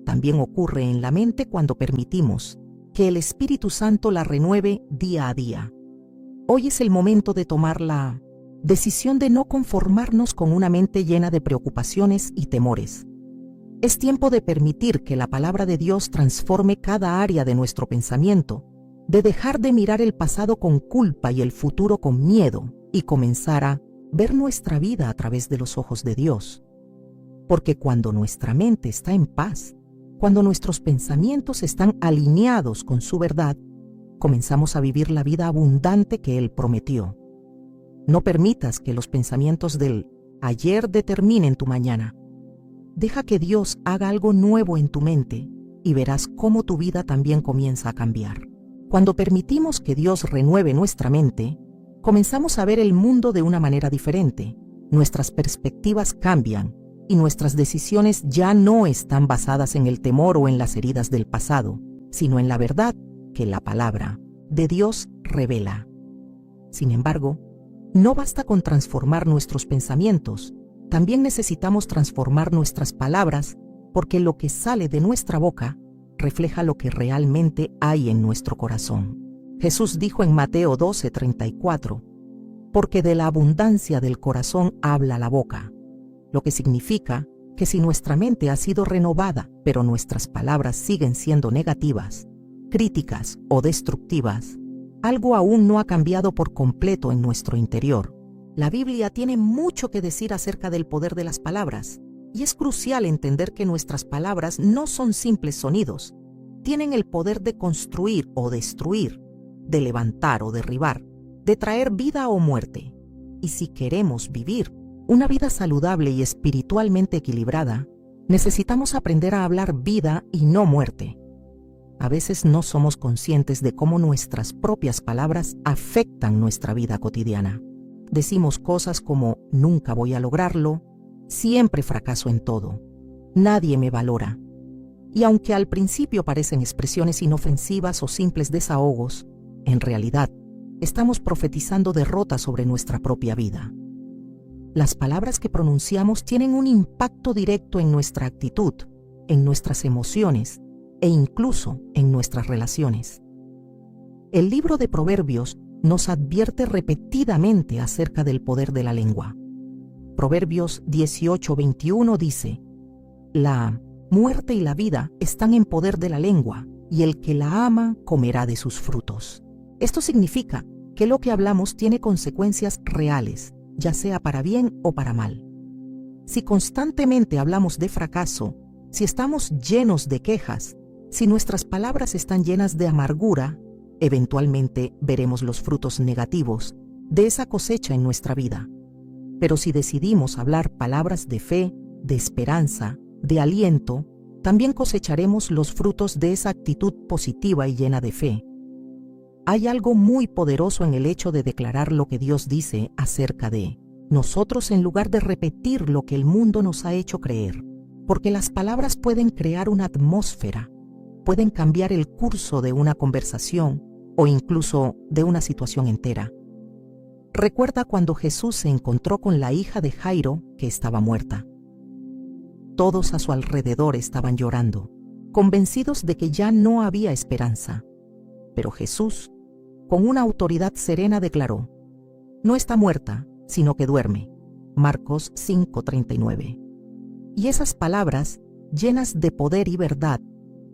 Speaker 1: también ocurre en la mente cuando permitimos que el Espíritu Santo la renueve día a día. Hoy es el momento de tomar la decisión de no conformarnos con una mente llena de preocupaciones y temores. Es tiempo de permitir que la palabra de Dios transforme cada área de nuestro pensamiento, de dejar de mirar el pasado con culpa y el futuro con miedo y comenzar a ver nuestra vida a través de los ojos de Dios. Porque cuando nuestra mente está en paz, cuando nuestros pensamientos están alineados con su verdad, comenzamos a vivir la vida abundante que Él prometió. No permitas que los pensamientos del ayer determinen tu mañana. Deja que Dios haga algo nuevo en tu mente y verás cómo tu vida también comienza a cambiar. Cuando permitimos que Dios renueve nuestra mente, comenzamos a ver el mundo de una manera diferente. Nuestras perspectivas cambian y nuestras decisiones ya no están basadas en el temor o en las heridas del pasado, sino en la verdad que la palabra de Dios revela. Sin embargo, no basta con transformar nuestros pensamientos, también necesitamos transformar nuestras palabras, porque lo que sale de nuestra boca refleja lo que realmente hay en nuestro corazón. Jesús dijo en Mateo 12:34, porque de la abundancia del corazón habla la boca, lo que significa que si nuestra mente ha sido renovada, pero nuestras palabras siguen siendo negativas, críticas o destructivas, algo aún no ha cambiado por completo en nuestro interior. La Biblia tiene mucho que decir acerca del poder de las palabras, y es crucial entender que nuestras palabras no son simples sonidos, tienen el poder de construir o destruir, de levantar o derribar, de traer vida o muerte. Y si queremos vivir una vida saludable y espiritualmente equilibrada, necesitamos aprender a hablar vida y no muerte. A veces no somos conscientes de cómo nuestras propias palabras afectan nuestra vida cotidiana. Decimos cosas como nunca voy a lograrlo, siempre fracaso en todo, nadie me valora. Y aunque al principio parecen expresiones inofensivas o simples desahogos, en realidad estamos profetizando derrota sobre nuestra propia vida. Las palabras que pronunciamos tienen un impacto directo en nuestra actitud, en nuestras emociones e incluso en nuestras relaciones. El libro de Proverbios nos advierte repetidamente acerca del poder de la lengua. Proverbios 18:21 dice: la muerte y la vida están en poder de la lengua, y el que la ama comerá de sus frutos. Esto significa que lo que hablamos tiene consecuencias reales, ya sea para bien o para mal. Si constantemente hablamos de fracaso, si estamos llenos de quejas, si nuestras palabras están llenas de amargura, eventualmente veremos los frutos negativos de esa cosecha en nuestra vida. Pero si decidimos hablar palabras de fe, de esperanza, de aliento, también cosecharemos los frutos de esa actitud positiva y llena de fe. Hay algo muy poderoso en el hecho de declarar lo que Dios dice acerca de nosotros en lugar de repetir lo que el mundo nos ha hecho creer, porque las palabras pueden crear una atmósfera, pueden cambiar el curso de una conversación o incluso de una situación entera. Recuerda cuando Jesús se encontró con la hija de Jairo que estaba muerta. Todos a su alrededor estaban llorando, convencidos de que ya no había esperanza. Pero Jesús, con una autoridad serena, declaró: no está muerta, sino que duerme. Marcos 5:39. Y esas palabras, llenas de poder y verdad,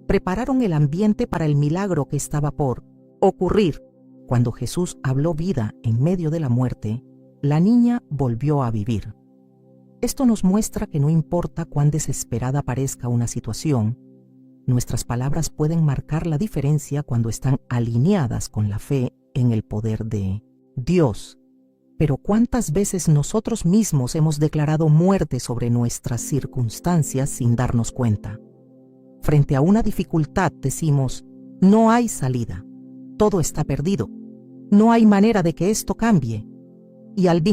Speaker 1: prepararon el ambiente para el milagro que estaba por ocurrir. Cuando Jesús habló vida en medio de la muerte, la niña volvió a vivir. Esto nos muestra que no importa cuán desesperada parezca una situación, nuestras palabras pueden marcar la diferencia cuando están alineadas con la fe en el poder de Dios. Pero ¿cuántas veces nosotros mismos hemos declarado muerte sobre nuestras circunstancias sin darnos cuenta? Frente a una dificultad decimos, no hay salida, todo está perdido, no hay manera de que esto cambie. Y al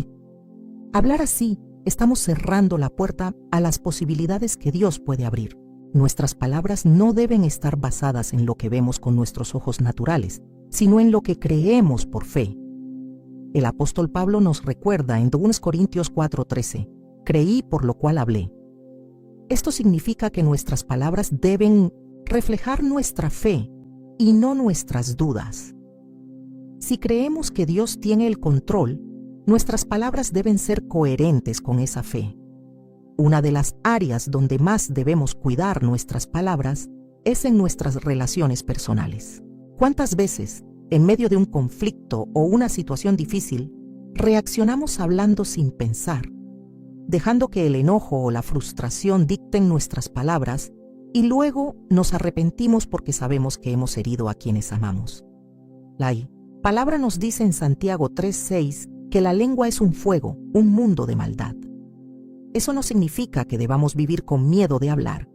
Speaker 1: hablar así, estamos cerrando la puerta a las posibilidades que Dios puede abrir. Nuestras palabras no deben estar basadas en lo que vemos con nuestros ojos naturales, sino en lo que creemos por fe. El apóstol Pablo nos recuerda en 2 Corintios 4:13, creí por lo cual hablé. Esto significa que nuestras palabras deben reflejar nuestra fe y no nuestras dudas. Si creemos que Dios tiene el control, nuestras palabras deben ser coherentes con esa fe. Una de las áreas donde más debemos cuidar nuestras palabras es en nuestras relaciones personales. ¿Cuántas veces, en medio de un conflicto o una situación difícil, reaccionamos hablando sin pensar, dejando que el enojo o la frustración dicten nuestras palabras y luego nos arrepentimos porque sabemos que hemos herido a quienes amamos? La palabra nos dice en Santiago 3:6 que la lengua es un fuego, un mundo de maldad. Eso no significa que debamos vivir con miedo de hablar,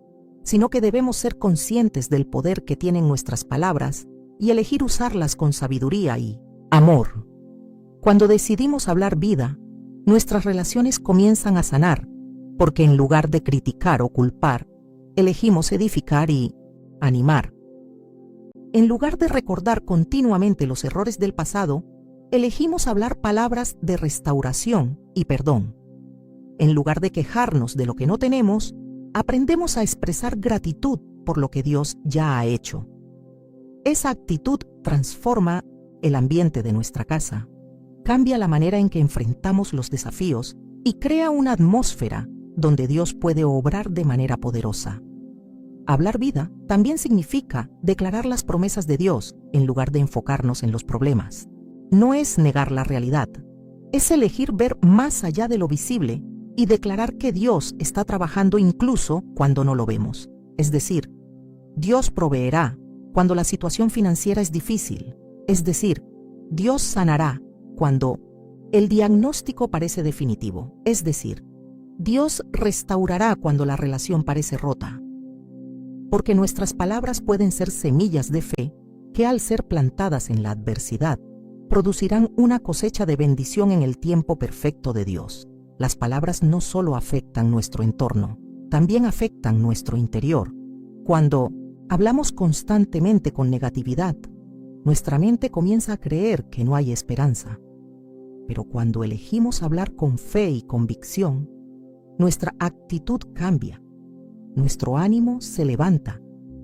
Speaker 1: sino que debemos ser conscientes del poder que tienen nuestras palabras y elegir usarlas con sabiduría y amor. Cuando decidimos hablar vida, nuestras relaciones comienzan a sanar, porque en lugar de criticar o culpar, elegimos edificar y animar. En lugar de recordar continuamente los errores del pasado, elegimos hablar palabras de restauración y perdón. En lugar de quejarnos de lo que no tenemos, aprendemos a expresar gratitud por lo que Dios ya ha hecho. Esa actitud transforma el ambiente de nuestra casa, cambia la manera en que enfrentamos los desafíos y crea una atmósfera donde Dios puede obrar de manera poderosa. Hablar vida también significa declarar las promesas de Dios en lugar de enfocarnos en los problemas. No es negar la realidad, es elegir ver más allá de lo visible y declarar que Dios está trabajando incluso cuando no lo vemos. Es decir, Dios proveerá cuando la situación financiera es difícil. Es decir, Dios sanará cuando el diagnóstico parece definitivo. Es decir, Dios restaurará cuando la relación parece rota. Porque nuestras palabras pueden ser semillas de fe que al ser plantadas en la adversidad, producirán una cosecha de bendición en el tiempo perfecto de Dios. Las palabras no solo afectan nuestro entorno, también afectan nuestro interior. Cuando hablamos constantemente con negatividad, nuestra mente comienza a creer que no hay esperanza. Pero cuando elegimos hablar con fe y convicción, nuestra actitud cambia, nuestro ánimo se levanta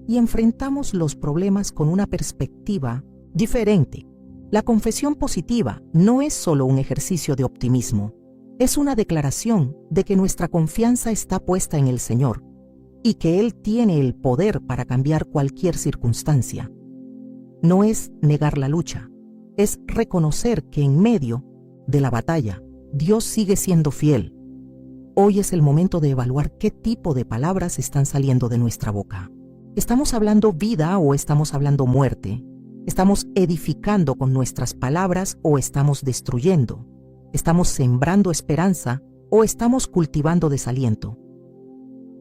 Speaker 1: y enfrentamos los problemas con una perspectiva diferente. La confesión positiva no es solo un ejercicio de optimismo, es una declaración de que nuestra confianza está puesta en el Señor y que Él tiene el poder para cambiar cualquier circunstancia. No es negar la lucha, es reconocer que en medio de la batalla, Dios sigue siendo fiel. Hoy es el momento de evaluar qué tipo de palabras están saliendo de nuestra boca. ¿Estamos hablando vida o estamos hablando muerte? ¿Estamos edificando con nuestras palabras o estamos destruyendo? ¿Estamos sembrando esperanza o estamos cultivando desaliento?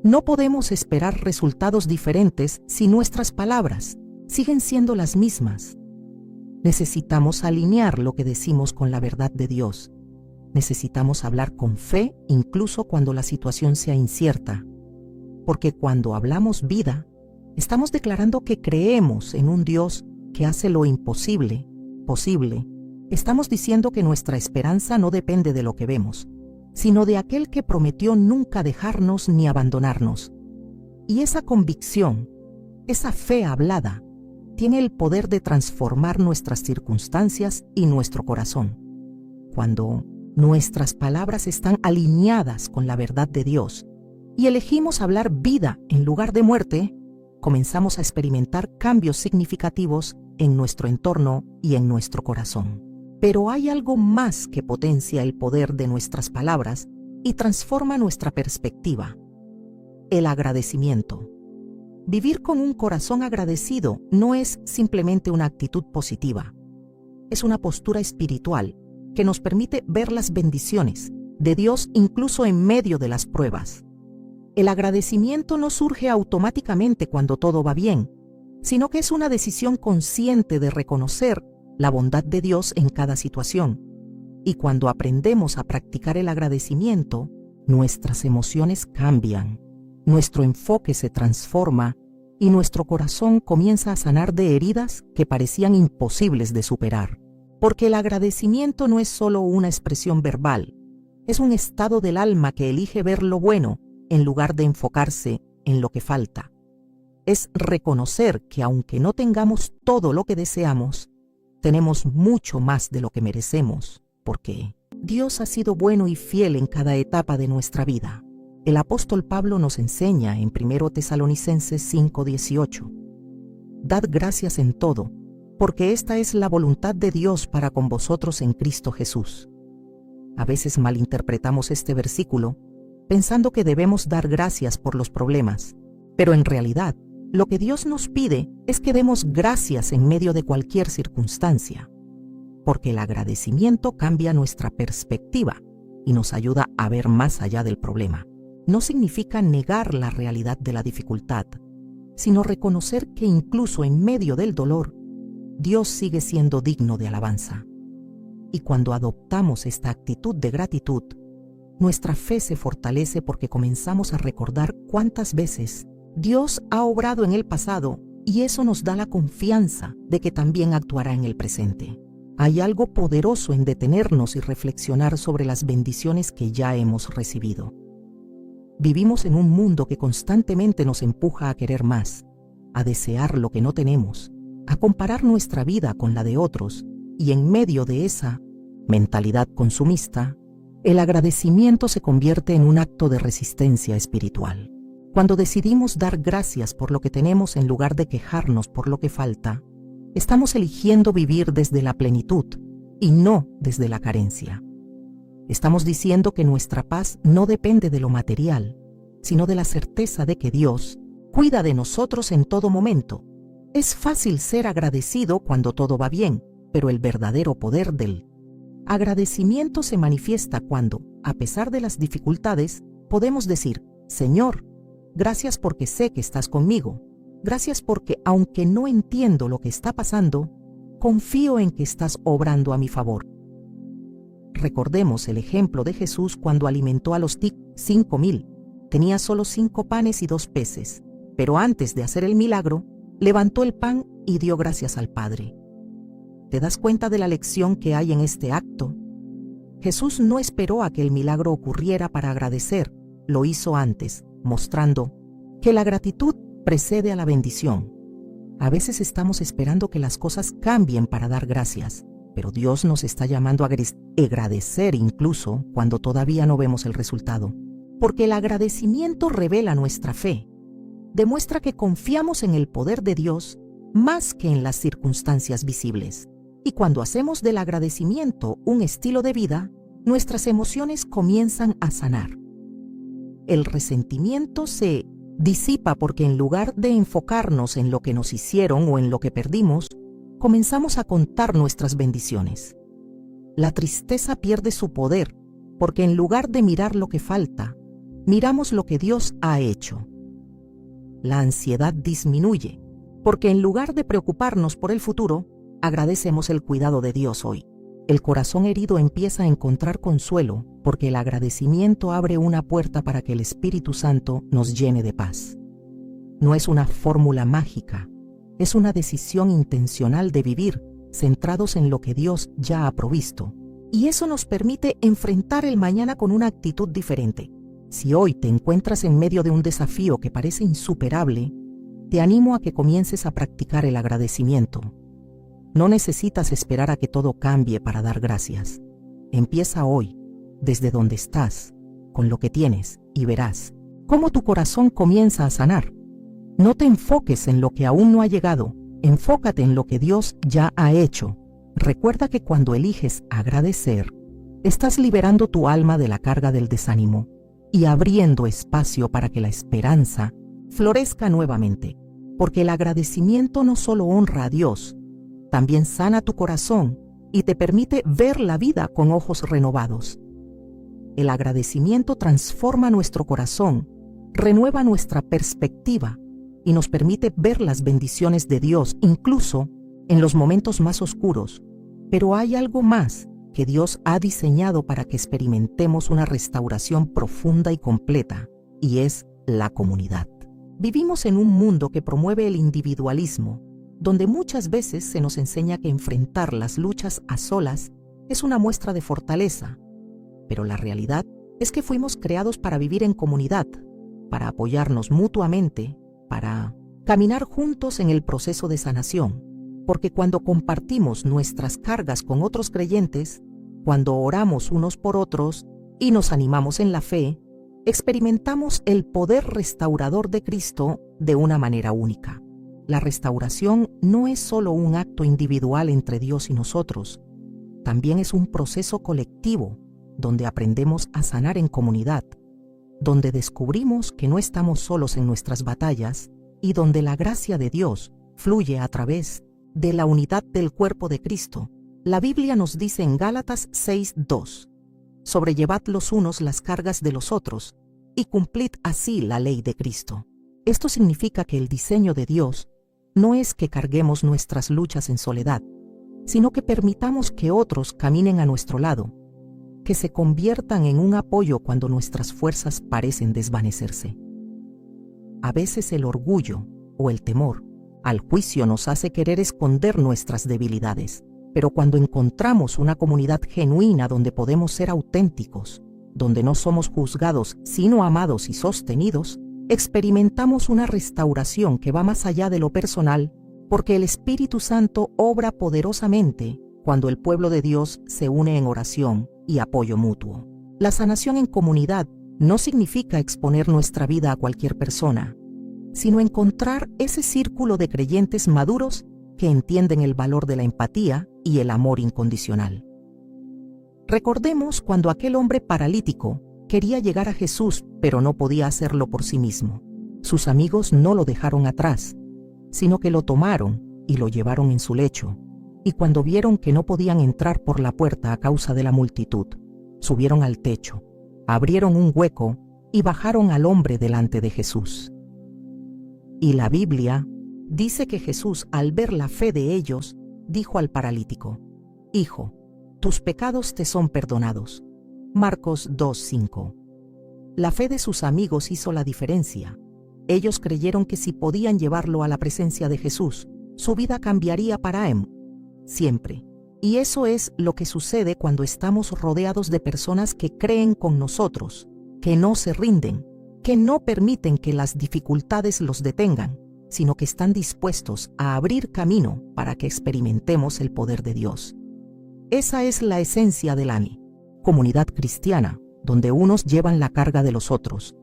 Speaker 1: No podemos esperar resultados diferentes si nuestras palabras siguen siendo las mismas. Necesitamos alinear lo que decimos con la verdad de Dios. Necesitamos hablar con fe incluso cuando la situación sea incierta, porque cuando hablamos vida, estamos declarando que creemos en un Dios que hace lo imposible posible. Estamos diciendo que nuestra esperanza no depende de lo que vemos, sino de aquel que prometió nunca dejarnos ni abandonarnos. Y esa convicción, esa fe hablada, tiene el poder de transformar nuestras circunstancias y nuestro corazón. Cuando nuestras palabras están alineadas con la verdad de Dios y elegimos hablar vida en lugar de muerte, comenzamos a experimentar cambios significativos en nuestro entorno y en nuestro corazón. Pero hay algo más que potencia el poder de nuestras palabras y transforma nuestra perspectiva: el agradecimiento. Vivir con un corazón agradecido no es simplemente una actitud positiva, es una postura espiritual que nos permite ver las bendiciones de Dios incluso en medio de las pruebas. El agradecimiento no surge automáticamente cuando todo va bien, sino que es una decisión consciente de reconocer la bondad de Dios en cada situación. Y cuando aprendemos a practicar el agradecimiento, nuestras emociones cambian, nuestro enfoque se transforma y nuestro corazón comienza a sanar de heridas que parecían imposibles de superar. Porque el agradecimiento no es solo una expresión verbal, es un estado del alma que elige ver lo bueno en lugar de enfocarse en lo que falta. Es reconocer que aunque no tengamos todo lo que deseamos, tenemos mucho más de lo que merecemos, porque Dios ha sido bueno y fiel en cada etapa de nuestra vida. El apóstol Pablo nos enseña en 1 Tesalonicenses 5:18: Dad gracias en todo, porque esta es la voluntad de Dios para con vosotros en Cristo Jesús. A veces malinterpretamos este versículo pensando que debemos dar gracias por los problemas, pero en realidad lo que Dios nos pide es que demos gracias en medio de cualquier circunstancia, porque el agradecimiento cambia nuestra perspectiva y nos ayuda a ver más allá del problema. No significa negar la realidad de la dificultad, sino reconocer que incluso en medio del dolor, Dios sigue siendo digno de alabanza. Y cuando adoptamos esta actitud de gratitud, nuestra fe se fortalece porque comenzamos a recordar cuántas veces Dios ha obrado en el pasado y eso nos da la confianza de que también actuará en el presente. Hay algo poderoso en detenernos y reflexionar sobre las bendiciones que ya hemos recibido. Vivimos en un mundo que constantemente nos empuja a querer más, a desear lo que no tenemos, a comparar nuestra vida con la de otros, y en medio de esa mentalidad consumista, el agradecimiento se convierte en un acto de resistencia espiritual. Cuando decidimos dar gracias por lo que tenemos en lugar de quejarnos por lo que falta, estamos eligiendo vivir desde la plenitud y no desde la carencia. Estamos diciendo que nuestra paz no depende de lo material, sino de la certeza de que Dios cuida de nosotros en todo momento. Es fácil ser agradecido cuando todo va bien, pero el verdadero poder del agradecimiento se manifiesta cuando, a pesar de las dificultades, podemos decir: Señor, gracias porque sé que estás conmigo. Gracias porque, aunque no entiendo lo que está pasando, confío en que estás obrando a mi favor. Recordemos el ejemplo de Jesús cuando alimentó a los 5,000. Tenía solo 5 panes y 2 peces, pero antes de hacer el milagro, levantó el pan y dio gracias al Padre. ¿Te das cuenta de la lección que hay en este acto? Jesús no esperó a que el milagro ocurriera para agradecer, lo hizo antes, mostrando que la gratitud precede a la bendición. A veces estamos esperando que las cosas cambien para dar gracias, pero Dios nos está llamando a agradecer incluso cuando todavía no vemos el resultado. Porque el agradecimiento revela nuestra fe, demuestra que confiamos en el poder de Dios más que en las circunstancias visibles. Y cuando hacemos del agradecimiento un estilo de vida, nuestras emociones comienzan a sanar. El resentimiento se disipa porque en lugar de enfocarnos en lo que nos hicieron o en lo que perdimos, comenzamos a contar nuestras bendiciones. La tristeza pierde su poder porque en lugar de mirar lo que falta, miramos lo que Dios ha hecho. La ansiedad disminuye porque en lugar de preocuparnos por el futuro, agradecemos el cuidado de Dios hoy. El corazón herido empieza a encontrar consuelo porque el agradecimiento abre una puerta para que el Espíritu Santo nos llene de paz. No es una fórmula mágica, es una decisión intencional de vivir centrados en lo que Dios ya ha provisto. Y eso nos permite enfrentar el mañana con una actitud diferente. Si hoy te encuentras en medio de un desafío que parece insuperable, te animo a que comiences a practicar el agradecimiento. No necesitas esperar a que todo cambie para dar gracias. Empieza hoy, desde donde estás, con lo que tienes, y verás cómo tu corazón comienza a sanar. No te enfoques en lo que aún no ha llegado, enfócate en lo que Dios ya ha hecho. Recuerda que cuando eliges agradecer, estás liberando tu alma de la carga del desánimo y abriendo espacio para que la esperanza florezca nuevamente. Porque el agradecimiento no solo honra a Dios, también sana tu corazón y te permite ver la vida con ojos renovados. El agradecimiento transforma nuestro corazón, renueva nuestra perspectiva y nos permite ver las bendiciones de Dios incluso en los momentos más oscuros. Pero hay algo más que Dios ha diseñado para que experimentemos una restauración profunda y completa, y es la comunidad. Vivimos en un mundo que promueve el individualismo, donde muchas veces se nos enseña que enfrentar las luchas a solas es una muestra de fortaleza. Pero la realidad es que fuimos creados para vivir en comunidad, para apoyarnos mutuamente, para caminar juntos en el proceso de sanación. Porque cuando compartimos nuestras cargas con otros creyentes, cuando oramos unos por otros y nos animamos en la fe, experimentamos el poder restaurador de Cristo de una manera única. La restauración no es solo un acto individual entre Dios y nosotros, también es un proceso colectivo donde aprendemos a sanar en comunidad, donde descubrimos que no estamos solos en nuestras batallas y donde la gracia de Dios fluye a través de la unidad del cuerpo de Cristo. La Biblia nos dice en Gálatas 6:2, sobrellevad los unos las cargas de los otros y cumplid así la ley de Cristo. Esto significa que el diseño de Dios no es que carguemos nuestras luchas en soledad, sino que permitamos que otros caminen a nuestro lado, que se conviertan en un apoyo cuando nuestras fuerzas parecen desvanecerse. A veces el orgullo o el temor al juicio nos hace querer esconder nuestras debilidades, pero cuando encontramos una comunidad genuina donde podemos ser auténticos, donde no somos juzgados sino amados y sostenidos, experimentamos una restauración que va más allá de lo personal, porque el Espíritu Santo obra poderosamente cuando el pueblo de Dios se une en oración y apoyo mutuo. La sanación en comunidad no significa exponer nuestra vida a cualquier persona, sino encontrar ese círculo de creyentes maduros que entienden el valor de la empatía y el amor incondicional. Recordemos cuando aquel hombre paralítico quería llegar a Jesús, pero no podía hacerlo por sí mismo. Sus amigos no lo dejaron atrás, sino que lo tomaron y lo llevaron en su lecho. Y cuando vieron que no podían entrar por la puerta a causa de la multitud, subieron al techo, abrieron un hueco y bajaron al hombre delante de Jesús. Y la Biblia dice que Jesús, al ver la fe de ellos, dijo al paralítico: Hijo, tus pecados te son perdonados. Marcos 2:5. La fe de sus amigos hizo la diferencia. Ellos creyeron que si podían llevarlo a la presencia de Jesús, su vida cambiaría para siempre. Y eso es lo que sucede cuando estamos rodeados de personas que creen con nosotros, que no se rinden, que no permiten que las dificultades los detengan, sino que están dispuestos a abrir camino para que experimentemos el poder de Dios. Esa es la esencia de la comunidad cristiana, donde unos llevan la carga de los otros,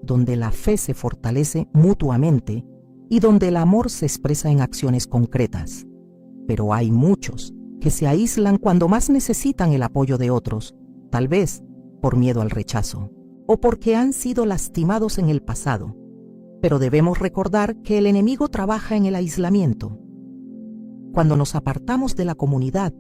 Speaker 1: donde la fe se fortalece mutuamente y donde el amor se expresa en acciones concretas. Pero hay muchos que se aíslan cuando más necesitan el apoyo de otros, tal vez por miedo al rechazo o porque han sido lastimados en el pasado. Pero debemos recordar que el enemigo trabaja en el aislamiento. Cuando nos apartamos de la comunidad,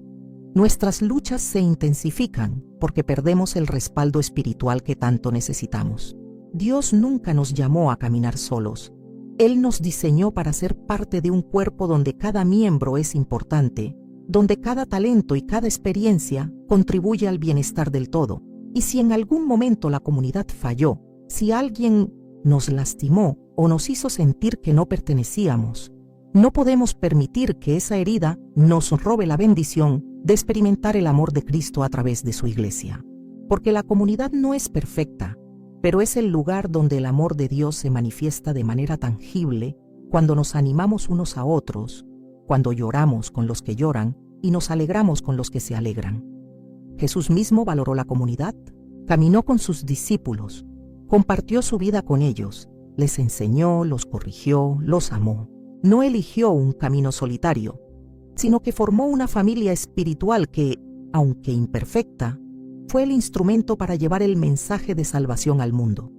Speaker 1: nuestras luchas se intensifican porque perdemos el respaldo espiritual que tanto necesitamos. Dios nunca nos llamó a caminar solos. Él nos diseñó para ser parte de un cuerpo donde cada miembro es importante, donde cada talento y cada experiencia contribuye al bienestar del todo. Y si en algún momento la comunidad falló, si alguien nos lastimó o nos hizo sentir que no pertenecíamos, no podemos permitir que esa herida nos robe la bendición de experimentar el amor de Cristo a través de su iglesia. Porque la comunidad no es perfecta, pero es el lugar donde el amor de Dios se manifiesta de manera tangible cuando nos animamos unos a otros, cuando lloramos con los que lloran y nos alegramos con los que se alegran. Jesús mismo valoró la comunidad Caminó con sus discípulos, compartió su vida con ellos, les enseñó, los corrigió, los amó. No eligió un camino solitario, sino que formó una familia espiritual que, aunque imperfecta, fue el instrumento para llevar el mensaje de salvación al mundo.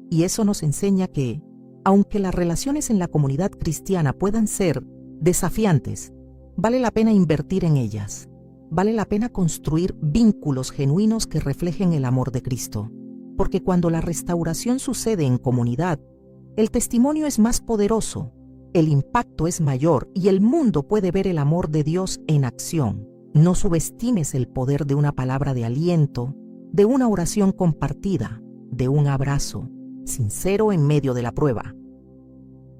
Speaker 1: Y eso nos enseña que, aunque las relaciones en la comunidad cristiana puedan ser desafiantes, vale la pena invertir en ellas. Vale la pena construir vínculos genuinos que reflejen el amor de Cristo. Porque cuando la restauración sucede en comunidad, el testimonio es más poderoso, el impacto es mayor y el mundo puede ver el amor de Dios en acción. No subestimes el poder de una palabra de aliento, de una oración compartida, de un abrazo sincero en medio de la prueba.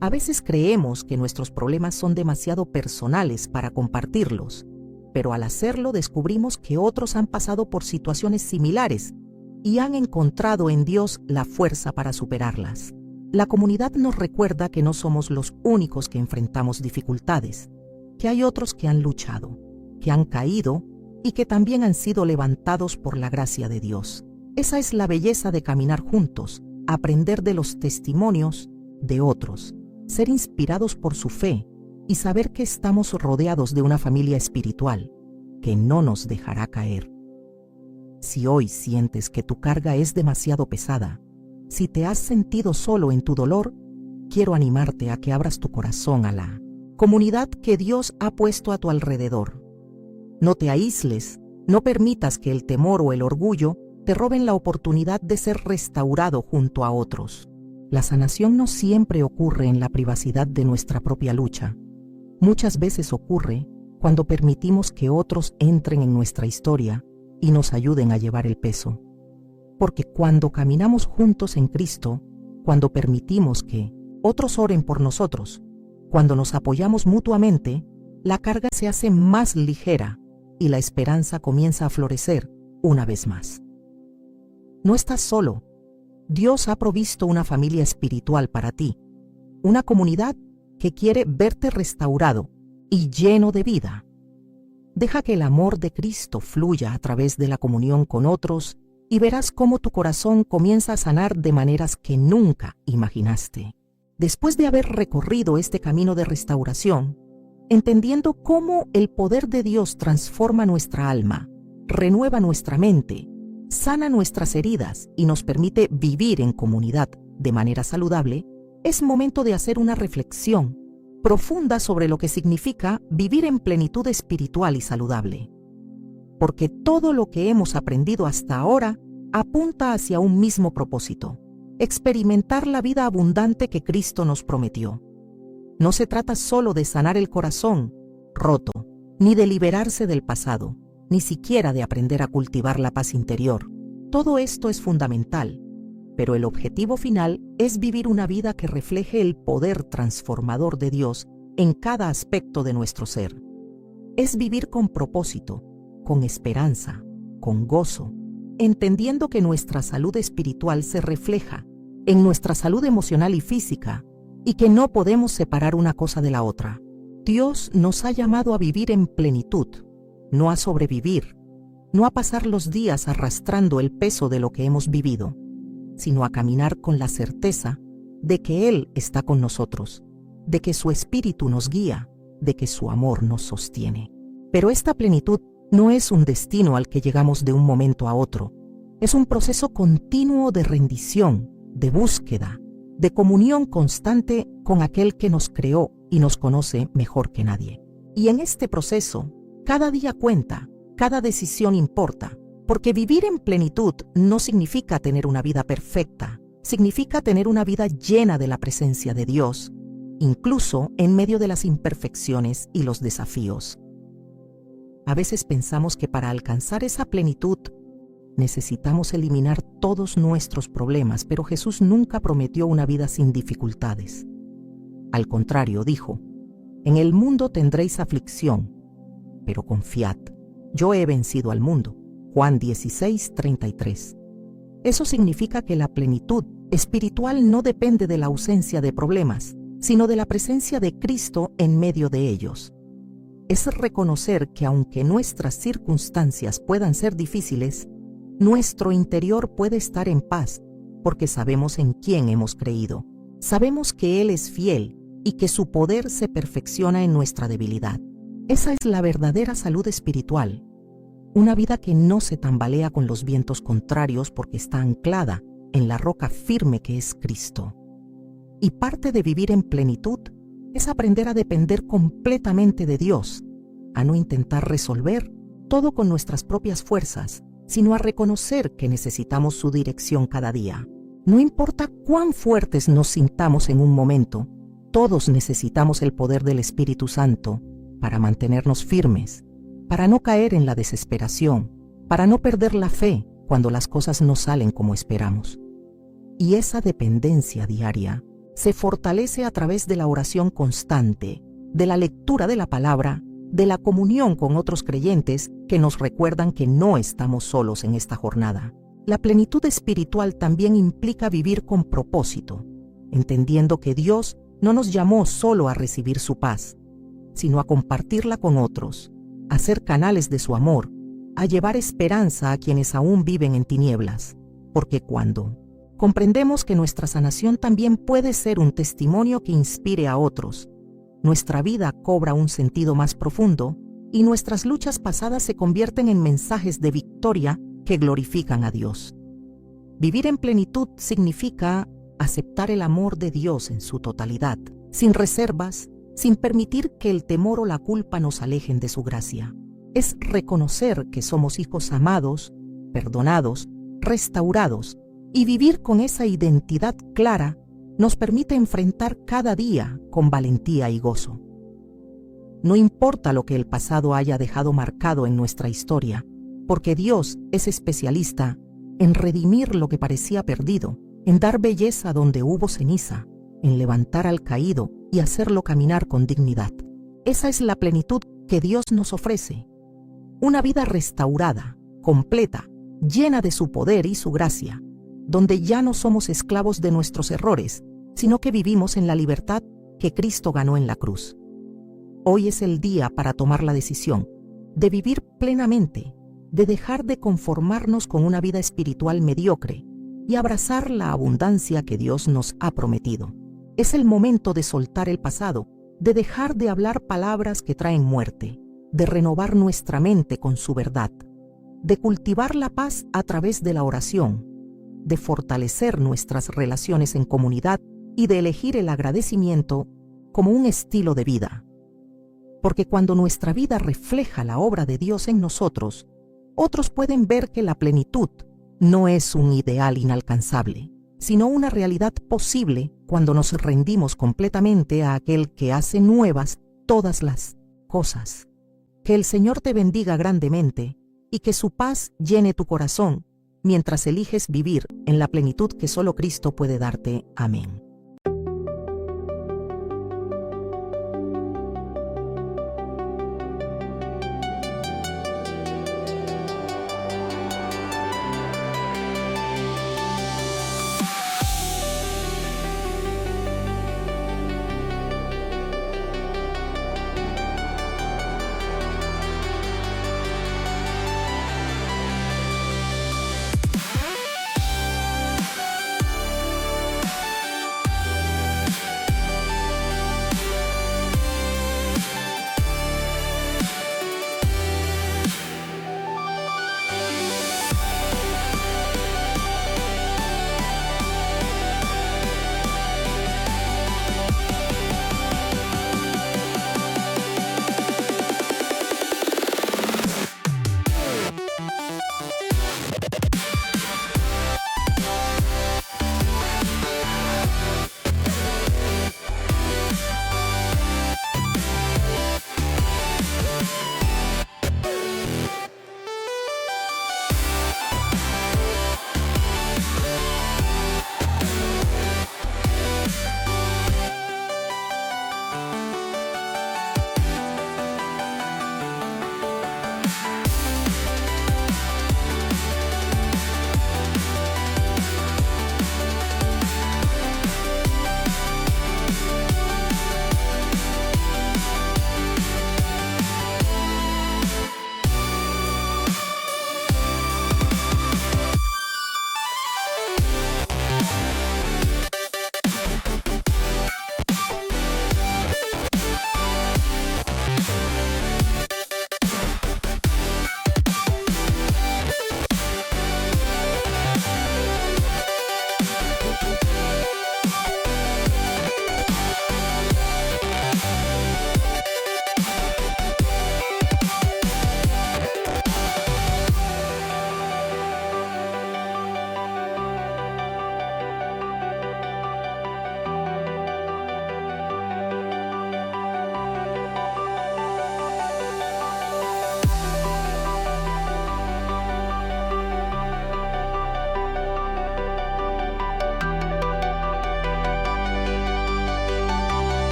Speaker 1: A veces creemos que nuestros problemas son demasiado personales para compartirlos, pero al hacerlo descubrimos que otros han pasado por situaciones similares y han encontrado en Dios la fuerza para superarlas. La comunidad nos recuerda que no somos los únicos que enfrentamos dificultades, que hay otros que han luchado, que han caído y que también han sido levantados por la gracia de Dios. Esa es la belleza de caminar juntos, aprender de los testimonios de otros, ser inspirados por su fe y saber que estamos rodeados de una familia espiritual que no nos dejará caer. Si hoy sientes que tu carga es demasiado pesada, si te has sentido solo en tu dolor, quiero animarte a que abras tu corazón a la comunidad que Dios ha puesto a tu alrededor. No te aísles, no permitas que el temor o el orgullo te roben la oportunidad de ser restaurado junto a otros. La sanación no siempre ocurre en la privacidad de nuestra propia lucha. Muchas veces ocurre cuando permitimos que otros entren en nuestra historia y nos ayuden a llevar el peso. Porque cuando caminamos juntos en Cristo, cuando permitimos que otros oren por nosotros, cuando nos apoyamos mutuamente, la carga se hace más ligera y la esperanza comienza a florecer una vez más. No estás solo. Dios ha provisto una familia espiritual para ti, una comunidad que quiere verte restaurado y lleno de vida. Deja que el amor de Cristo fluya a través de la comunión con otros y verás cómo tu corazón comienza a sanar de maneras que nunca imaginaste. Después de haber recorrido este camino de restauración, entendiendo cómo el poder de Dios transforma nuestra alma, renueva nuestra mente, sana nuestras heridas y nos permite vivir en comunidad de manera saludable, es momento de hacer una reflexión profunda sobre lo que significa vivir en plenitud espiritual y saludable. Porque todo lo que hemos aprendido hasta ahora apunta hacia un mismo propósito: experimentar la vida abundante que Cristo nos prometió. No se trata solo de sanar el corazón roto, ni de liberarse del pasado, ni siquiera de aprender a cultivar la paz interior. Todo esto es fundamental, pero el objetivo final es vivir una vida que refleje el poder transformador de Dios en cada aspecto de nuestro ser. Es vivir con propósito, con esperanza, con gozo, entendiendo que nuestra salud espiritual se refleja en nuestra salud emocional y física, y que no podemos separar una cosa de la otra. Dios nos ha llamado a vivir en plenitud, no a sobrevivir, no a pasar los días arrastrando el peso de lo que hemos vivido, sino a caminar con la certeza de que Él está con nosotros, de que su Espíritu nos guía, de que su amor nos sostiene. Pero esta plenitud no es un destino al que llegamos de un momento a otro. Es un proceso continuo de rendición, de búsqueda, de comunión constante con aquel que nos creó y nos conoce mejor que nadie. Y en este proceso, cada día cuenta, cada decisión importa, porque vivir en plenitud no significa tener una vida perfecta, significa tener una vida llena de la presencia de Dios, incluso en medio de las imperfecciones y los desafíos. A veces pensamos que para alcanzar esa plenitud necesitamos eliminar todos nuestros problemas, pero Jesús nunca prometió una vida sin dificultades. Al contrario, dijo: «En el mundo tendréis aflicción, pero confiad, yo he vencido al mundo». Juan 16:33. Eso significa que la plenitud espiritual no depende de la ausencia de problemas, sino de la presencia de Cristo en medio de ellos. Es reconocer que aunque nuestras circunstancias puedan ser difíciles, Nuestro interior puede estar en paz porque sabemos en quién hemos creído. Sabemos que Él es fiel y que su poder se perfecciona en nuestra debilidad. Esa es la verdadera salud espiritual. Una vida que no se tambalea con los vientos contrarios porque está anclada en la roca firme que es Cristo. Y parte de vivir en plenitud es aprender a depender completamente de Dios, a no intentar resolver todo con nuestras propias fuerzas, sino a reconocer que necesitamos su dirección cada día. No importa cuán fuertes nos sintamos en un momento, todos necesitamos el poder del Espíritu Santo para mantenernos firmes, para no caer en la desesperación, para no perder la fe cuando las cosas no salen como esperamos. Y esa dependencia diaria se fortalece a través de la oración constante, de la lectura de la palabra, de la comunión con otros creyentes que nos recuerdan que no estamos solos en esta jornada. La plenitud espiritual también implica vivir con propósito, entendiendo que Dios no nos llamó solo a recibir su paz, sino a compartirla con otros, a ser canales de su amor, a llevar esperanza a quienes aún viven en tinieblas, porque cuando comprendemos que nuestra sanación también puede ser un testimonio que inspire a otros, nuestra vida cobra un sentido más profundo y nuestras luchas pasadas se convierten en mensajes de victoria que glorifican a Dios. Vivir en plenitud significa aceptar el amor de Dios en su totalidad, sin reservas, sin permitir que el temor o la culpa nos alejen de su gracia. Es reconocer que somos hijos amados, perdonados, restaurados, y vivir con esa identidad clara nos permite enfrentar cada día con valentía y gozo. No importa lo que el pasado haya dejado marcado en nuestra historia, porque Dios es especialista en redimir lo que parecía perdido, en dar belleza donde hubo ceniza, en levantar al caído y hacerlo caminar con dignidad. Esa es la plenitud que Dios nos ofrece. Una vida restaurada, completa, llena de su poder y su gracia, donde ya no somos esclavos de nuestros errores, sino que vivimos en la libertad que Cristo ganó en la cruz. Hoy es el día para tomar la decisión de vivir plenamente, de dejar de conformarnos con una vida espiritual mediocre y abrazar la abundancia que Dios nos ha prometido. Es el momento de soltar el pasado, de dejar de hablar palabras que traen muerte, de renovar nuestra mente con su verdad, de cultivar la paz a través de la oración, de fortalecer nuestras relaciones en comunidad y de elegir el agradecimiento como un estilo de vida. Porque cuando nuestra vida refleja la obra de Dios en nosotros, otros pueden ver que la plenitud no es un ideal inalcanzable, sino una realidad posible cuando nos rendimos completamente a aquel que hace nuevas todas las cosas. Que el Señor te bendiga grandemente y que su paz llene tu corazón mientras eliges vivir en la plenitud que solo Cristo puede darte. Amén.